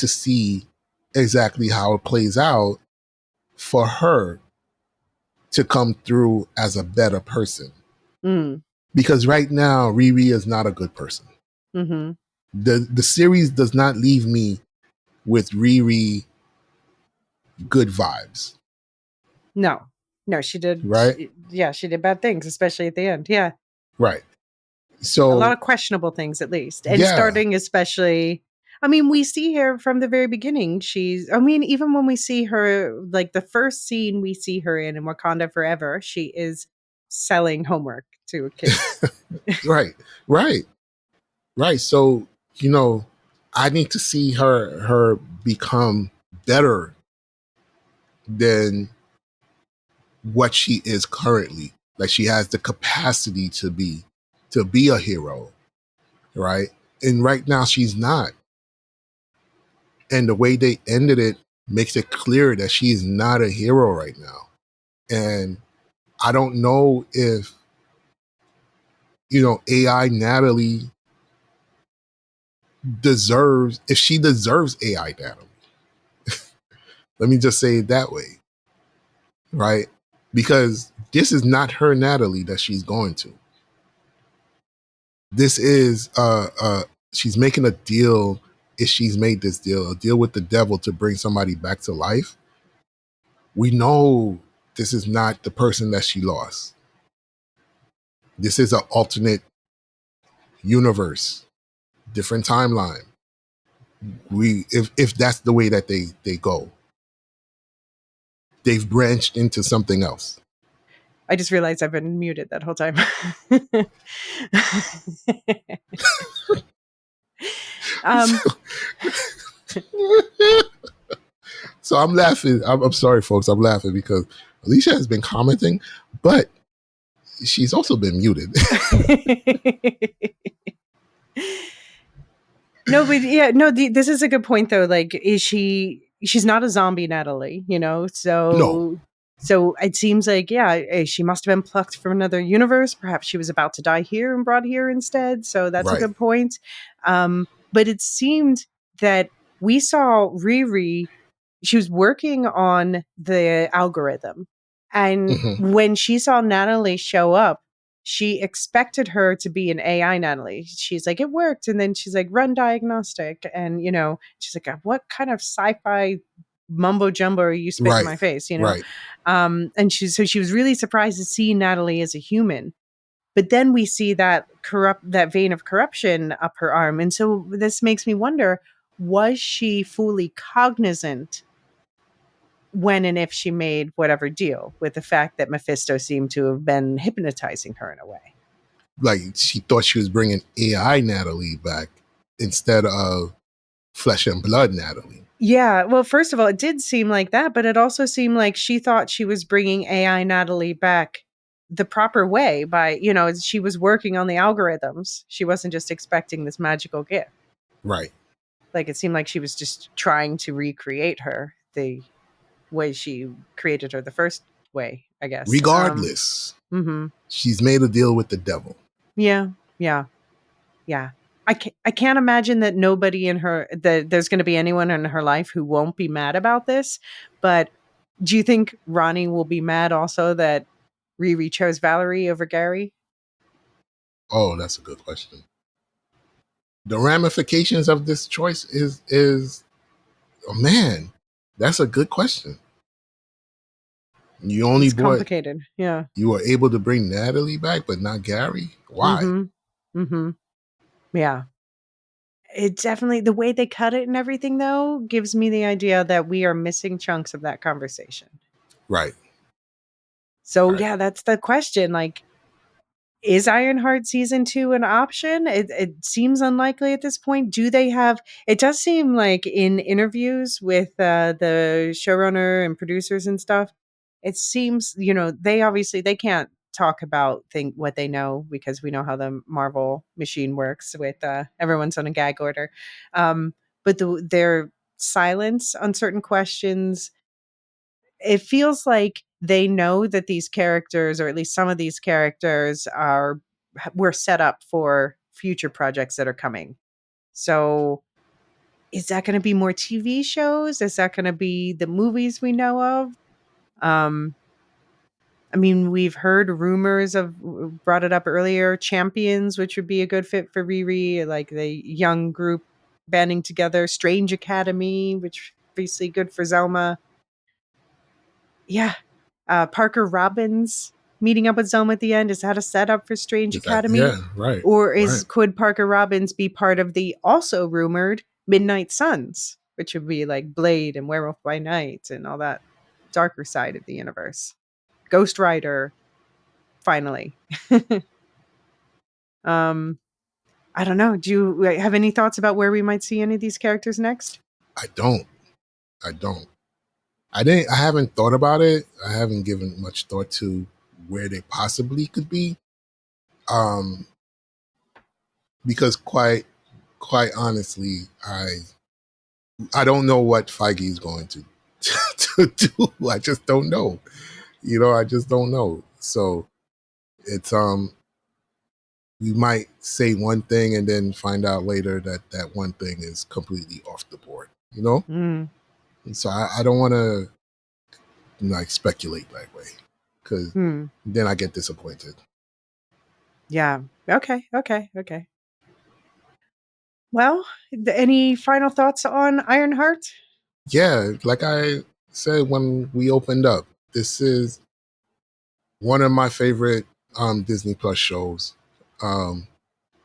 see exactly how it plays out for her to come through as a better person. Mm, Because right now, Riri is not a good person. mm-hmm. The series does not leave me with Riri good vibes, No. No, she did. right? Yeah, she did bad things, especially at the end. Yeah. Right. A lot So of questionable things, at least. And yeah, starting, especially, I mean, we see her from the very beginning. I mean, even when we see her, like the first scene we see her in Wakanda Forever, she is selling homework to kids. right, right, right. So you know, I need to see her become better than what she is currently. Like she has the capacity to be a hero, right? And right now she's not. And the way they ended it makes it clear that she's not a hero right now. And I don't know if, AI Natalie if she deserves AI Natalie. Let me just say it that way, right? Because this is not her Natalie that she's going to. This is she's making a deal. If she's made this deal, a deal with the devil to bring somebody back to life, we know this is not the person that she lost. This is an alternate universe, different timeline. If that's the way that they go, they've branched into something else. I just realized I've been muted that whole time. um, So I'm laughing. I'm sorry, folks. I'm laughing because Alicia has been commenting, but she's also been muted. No, but yeah, no, this is a good point though. Like, she's not a zombie, Natalie, No, so it seems like, yeah, she must have been plucked from another universe. Perhaps she was about to die here and brought here instead. So that's a right. good point. But it seemed that we saw Riri, she was working on the algorithm. And Hmm. when she saw Natalie show up, she expected her to be an AI Natalie. She's like, it worked. And then she's like, run diagnostic. And, she's like, what kind of sci fi mumbo jumbo or you spit in Right. my face, Right. And she was really surprised to see Natalie as a human. But then we see that vein of corruption up her arm. And so this makes me wonder, was she fully cognizant when and if she made whatever deal, with the fact that Mephisto seemed to have been hypnotizing her in a way? Like she thought she was bringing AI Natalie back instead of flesh and blood Natalie. Yeah, well, first of all, it did seem like that, but it also seemed like she thought she was bringing AI Natalie back the proper way by, she was working on the algorithms. She wasn't just expecting this magical gift. Right. Like, it seemed like she was just trying to recreate her the way she created her the first way, I guess. Regardless, Mm-hmm. she's made a deal with the devil. Yeah, yeah, yeah. I can't imagine that there's going to be anyone in her life who won't be mad about this. But do you think Ronnie will be mad also that Riri chose Valerie over Gary? Oh, that's a good question. The ramifications of this choice is oh man, that's a good question. You only It's brought complicated. Yeah. you were able to bring Natalie back, but not Gary. Why? Mm-hmm. Mm-hmm. Yeah. It definitely, the way they cut it and everything, though, gives me the idea that we are missing chunks of that conversation. Right. So, Right. yeah, that's the question. Like, is Ironheart season 2 an option? It seems unlikely at this point. Do they have? It does seem like in interviews with the showrunner and producers and stuff, it seems they can't talk about what they know, because we know how the Marvel machine works with everyone's on a gag order. But their silence on certain questions, it feels like they know that these characters, or at least some of these characters, were set up for future projects that are coming. So is that going to be more TV shows? Is that going to be the movies we know of? I mean, we've heard rumors of, brought it up earlier, Champions, which would be a good fit for Riri, like the young group banding together, Strange Academy, which obviously good for Zelma. Yeah. Parker Robbins meeting up with Zelma at the end. Is that a setup for Strange Is that Academy? yeah, right. Or Right. could Parker Robbins be part of the also rumored Midnight Suns, which would be like Blade and Werewolf by Night and all that darker side of the universe? Ghost Rider, finally. um, I don't know. Do you have any thoughts about where we might see any of these characters next? I don't. I don't. I haven't thought about it. I haven't given much thought to where they possibly could be. Because quite honestly, I don't know what Feige is going to do. I just don't know. I just don't know. So it's you might say one thing and then find out later that that one thing is completely off the board. Mm. And so I don't want to like speculate that way, because then I get disappointed. Yeah. Okay. Well, any final thoughts on Ironheart? Yeah, like I said when we opened up, this is one of my favorite Disney Plus shows.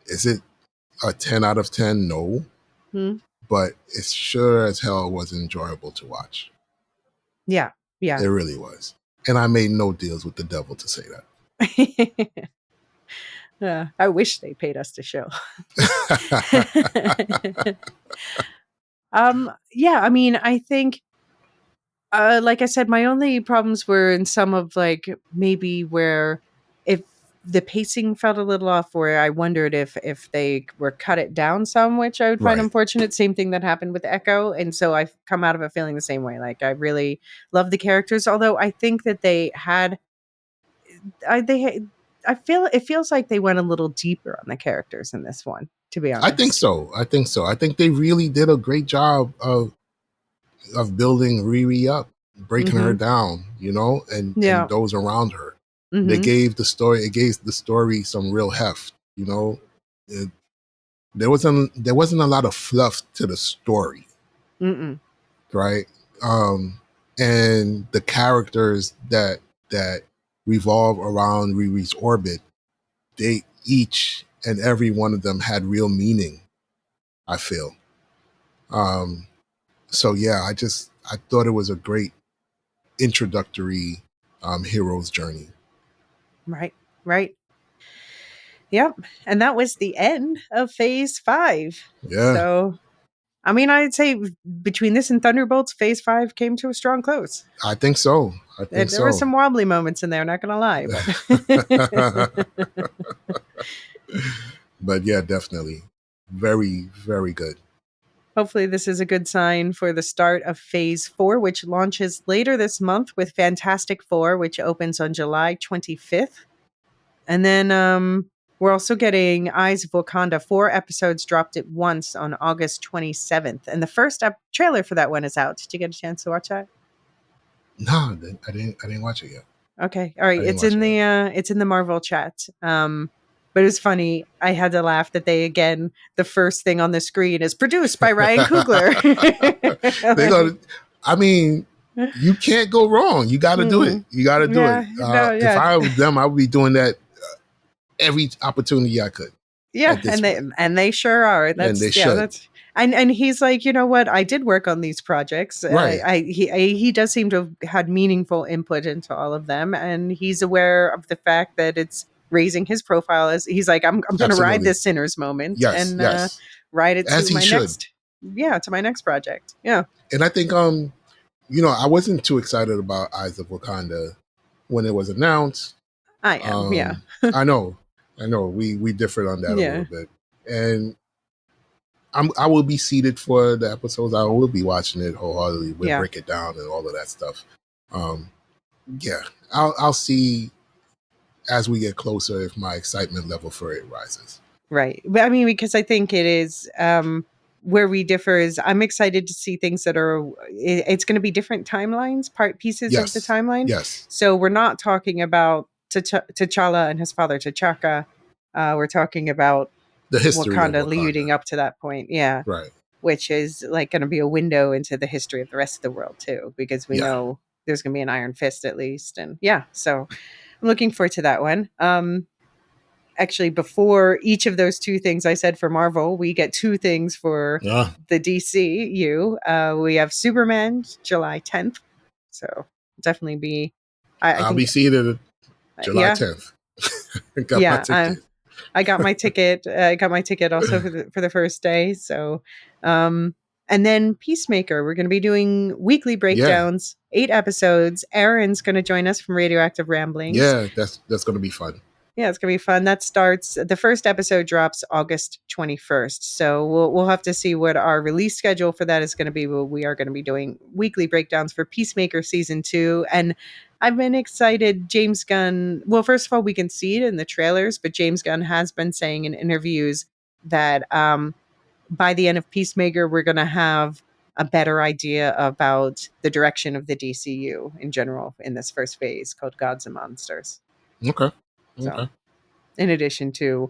Is it a 10 out of 10? No, but it sure as hell was enjoyable to watch. Yeah. Yeah. It really was. And I made no deals with the devil to say that. I wish they paid us to show. Yeah, I mean, I think, like I said, my only problems were in some of, like, maybe where if the pacing felt a little off, where I wondered if they were cut it down some, which I would find Right. unfortunate. Same thing that happened with Echo, and so I've come out of it feeling the same way. Like, I really love the characters, although I think that they had, I feel it feels like they went a little deeper on the characters in this one, to be I think honest. so. I think they really did a great job of building Riri up, breaking her down, and Yeah. those around her. They Mm-hmm. gave the story. It gave the story some real heft. There wasn't a lot of fluff to the story, Mm-mm. right? And the characters that revolve around Riri's orbit, they each and every one of them had real meaning, I feel. So yeah, I thought it was a great introductory hero's journey. Right. Yep. And that was the end of phase 5. Yeah, So, I mean, I'd say between this and Thunderbolts, phase 5 came to a strong close. I think so. There were some wobbly moments in there, not going to lie. But yeah, definitely. Very, very good. Hopefully, this is a good sign for the start of phase 4, which launches later this month with Fantastic Four, which opens on July 25th. And then we're also getting Eyes of Wakanda. 4 episodes dropped at once on August 27th. And the first trailer for that one is out. Did you get a chance to watch that? No, I didn't watch it yet. Okay. All right. It's in the Marvel chat. But it was funny. I had to laugh that the first thing on the screen is produced by Ryan Coogler. They go. I mean, you can't go wrong. You got to do it. You got to do it. If I was them, I would be doing that every opportunity I could. Yeah, and they sure are. And they should. And he's like, you know what? I did work on these projects. Right. He does seem to have had meaningful input into all of them, and he's aware of the fact that it's raising his profile. As he's like, I'm going to ride this Sinners moment and ride it as to my next project. Yeah, and I think I wasn't too excited about Eyes of Wakanda when it was announced. I am. Yeah, I know. We differed on that a little bit, and I will be seated for the episodes. I will be watching it wholeheartedly. We'll break it down and all of that stuff. I'll see as we get closer if my excitement level for it rises. Right. But I mean, because I think it is where we differ is I'm excited to see things that are, it's going to be different timelines, pieces of the timeline. Yes. So we're not talking about T'Challa and his father T'Chaka. We're talking about the history Wakanda, of Wakanda leading up to that point. Yeah. Right. Which is like going to be a window into the history of the rest of the world too, because we know there's going to be an Iron Fist at least. And so I'm looking forward to that one. Actually, before each of those 2 things I said for Marvel, we get 2 things for the DCU. We have Superman, July 10th. So definitely be... I'll be seated July 10th. I got my ticket. I got my ticket also for the first day. So, and then Peacemaker. We're going to be doing weekly breakdowns, 8 episodes. Aaron's going to join us from Radioactive Ramblings. Yeah, that's going to be fun. Yeah, it's going to be fun. That starts, the first episode drops August 21st. So we'll have to see what our release schedule for that is going to be. But we are going to be doing weekly breakdowns for Peacemaker season 2. And I've been excited. James Gunn, well, first of all, we can see it in the trailers, but James Gunn has been saying in interviews that by the end of Peacemaker, we're going to have a better idea about the direction of the DCU in general in this first phase called Gods and Monsters. Okay. So, in addition to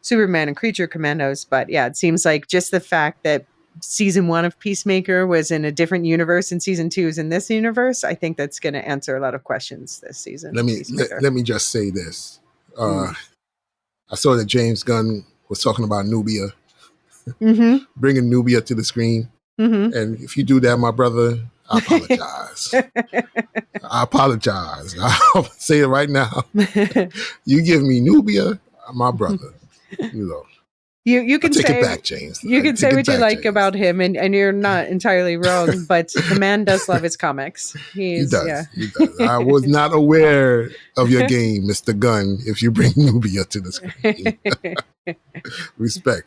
Superman and Creature Commandos, but yeah, it seems like just the fact that season 1 of Peacemaker was in a different universe and season 2 is in this universe, I think that's going to answer a lot of questions this season. Let me just say this. I saw that James Gunn was talking about Nubia, bringing Nubia to the screen. And if you do that, my brother, I apologize. I apologize. I'll say it right now. You give me Nubia, my brother. You can say it back, James. You can say what you like about him, and you're not entirely wrong. But the man does love his comics. He does. I was not aware of your game, Mr. Gunn. If you bring Nubia to the screen, respect.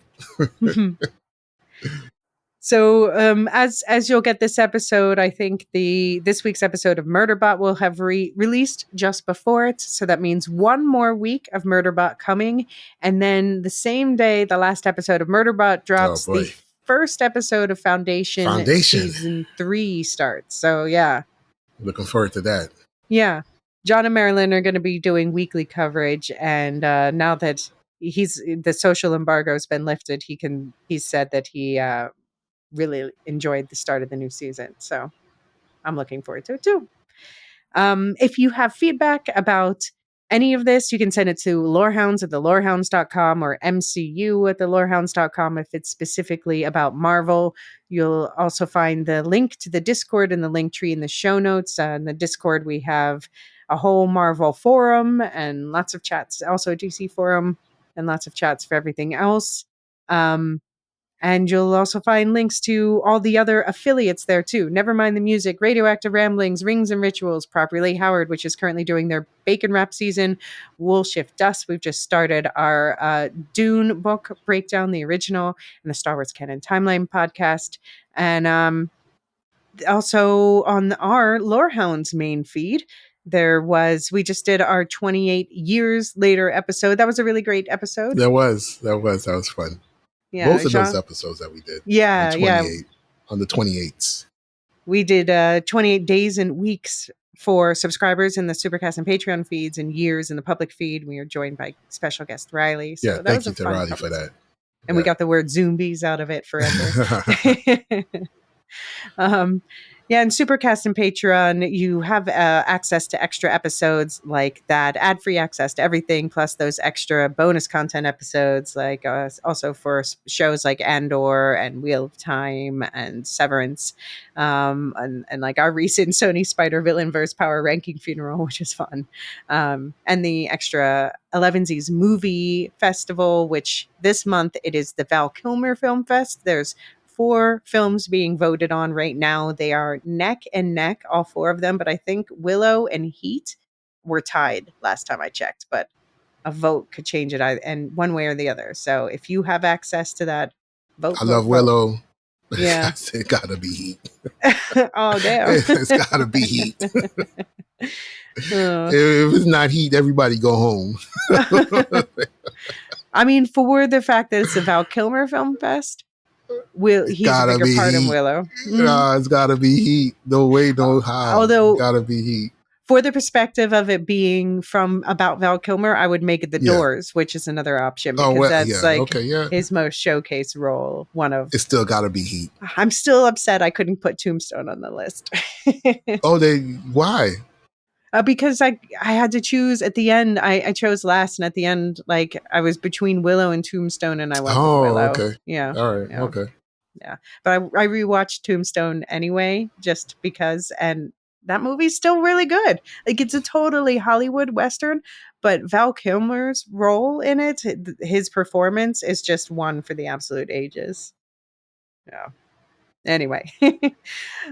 So as you'll get this episode, I think this week's episode of Murderbot will have released just before it. So that means 1 more week of Murderbot coming. And then the same day, the last episode of Murderbot drops, the first episode of Foundation season 3 starts. So yeah. Looking forward to that. Yeah. John and Marilyn are going to be doing weekly coverage. And now that the social embargo has been lifted, he said that he really enjoyed the start of the new season. So I'm looking forward to it too. If you have feedback about any of this, you can send it to lorehounds@thelorehounds.com or MCU@thelorehounds.com if it's specifically about Marvel. You'll also find the link to the Discord and the link tree in the show notes. In the Discord, we have a whole Marvel forum and lots of chats, also a DC forum and lots of chats for everything else. And you'll also find links to all the other affiliates there too. Never Mind the Music, Radioactive Ramblings, Rings and Rituals, Properly Howard, which is currently doing their Bacon Wrap season, Wool Shift Dust. We've just started our Dune book breakdown, the original, and the Star Wars Canon Timeline podcast. And also on our Lorehounds main feed, we just did our 28 years later episode. That was a really great episode. That was fun. Yeah, Both of Jean, those episodes that we did. Yeah, On the 28th. We did 28 days and weeks for subscribers in the Supercast and Patreon feeds and years in the public feed. We were joined by special guest Riley. So that thank was you to Riley for that. And we got the word zombies out of it forever. In Supercast and Patreon, you have access to extra episodes like that, ad-free access to everything, plus those extra bonus content episodes, like also for shows like Andor and Wheel of Time and Severance, and like our recent Sony Spider Villainverse Power Ranking Funeral, which is fun, and the extra 11Z's Movie Festival, which this month it is the Val Kilmer Film Fest. There's 4 films being voted on right now. They are neck and neck, all 4 of them, but I think Willow and Heat were tied last time I checked, but a vote could change it and one way or the other. So if you have access to that, vote. I love Willow. Yeah. It gotta be Heat. Oh, damn. It's gotta be Heat. If it's not Heat, everybody go home. I mean, for the fact that it's a Val Kilmer Film Fest, he's a bigger part in Willow. It's gotta be Heat. No way, no how. Although, it's gotta be Heat. For the perspective of it being about Val Kilmer, I would make it The Doors, which is another option because that's his most showcase role. It's still gotta be Heat. I'm still upset I couldn't put Tombstone on the list. Why? Because I had to choose at the end. I chose last, and at the end, like I was between Willow and Tombstone, and I went with Willow. Okay. Yeah. All right. Yeah. Okay. Yeah, but I rewatched Tombstone anyway, just because, and that movie's still really good. Like it's a totally Hollywood Western, but Val Kilmer's role in it, his performance is just one for the absolute ages. Yeah. Anyway,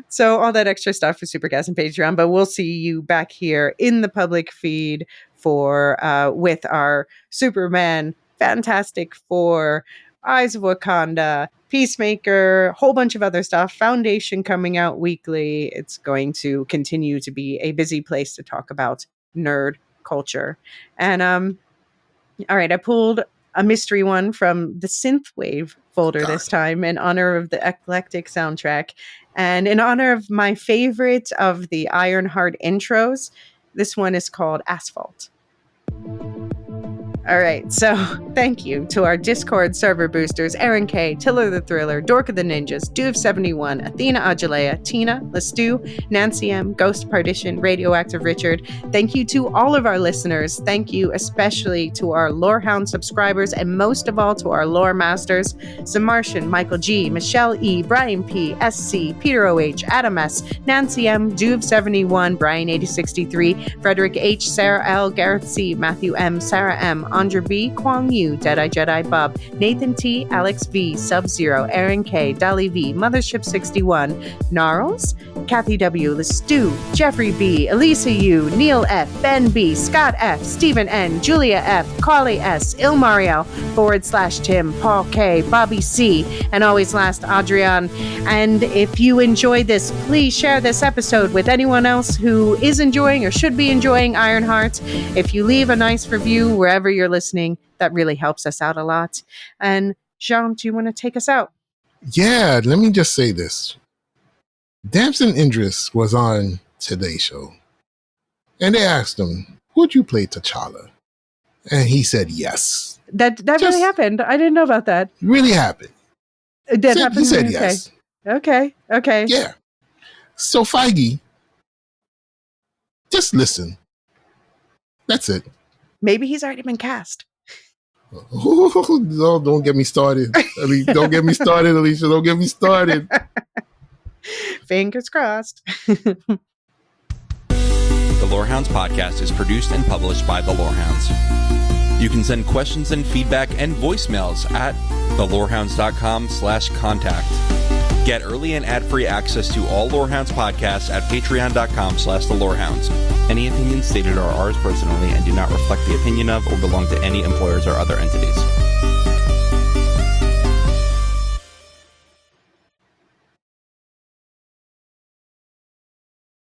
so all that extra stuff for Supercast and Patreon, but we'll see you back here in the public feed for with our Superman, Fantastic Four, Eyes of Wakanda, Peacemaker, a whole bunch of other stuff, Foundation coming out weekly. It's going to continue to be a busy place to talk about nerd culture. And all right, I pulled a mystery one from the Synthwave folder this time in honor of the eclectic soundtrack and in honor of my favorite of the Ironheart intros. This one is called Asphalt. All right, so thank you to our Discord server boosters, Aaron K, Tiller the Thriller, Dork of the Ninjas, Duve71, Athena Ajalea, Tina, Lestu, Nancy M, Ghost Partition, Radioactive Richard. Thank you to all of our listeners. Thank you especially to our Lorehound subscribers, and most of all to our lore masters, Zamartian, Michael G, Michelle E, Brian P, SC, Peter OH, Adam S, Nancy M, Duve71, Brian 8063, Frederick H, Sarah L, Gareth C, Matthew M, Sarah M, Andra B, Kwang Yu, Deadeye Jedi Bob, Nathan T, Alex V, Sub-Zero, Aaron K, Dolly V, Mothership 61, Gnarls, Kathy W, Lestu, Jeffrey B, Elisa U, Neil F, Ben B, Scott F, Stephen N, Julia F, Carly S, Ilmariel, /Tim, Paul K, Bobby C, and always last, Adrian. And if you enjoyed this, please share this episode with anyone else who is enjoying or should be enjoying Ironheart. If you leave a nice review wherever you're listening, that really helps us out a lot. And Jean, do you want to take us out? Yeah, let me just say this. Damson Idris was on Today's Show, and they asked him, would you play T'Challa? And he said yes. That really happened. I didn't know about that. Really happened. That happened? He said yes. Okay. Yeah. So Feige, just listen. That's it. Maybe he's already been cast. Oh, don't get me started. Don't get me started, Elysia. Don't get me started. Fingers crossed. The Lorehounds podcast is produced and published by The Lorehounds. You can send questions and feedback and voicemails at thelorehounds.com/contact. Get early and ad-free access to all Lorehounds podcasts at patreon.com/thelorehounds. Any opinions stated are ours personally and do not reflect the opinion of or belong to any employers or other entities.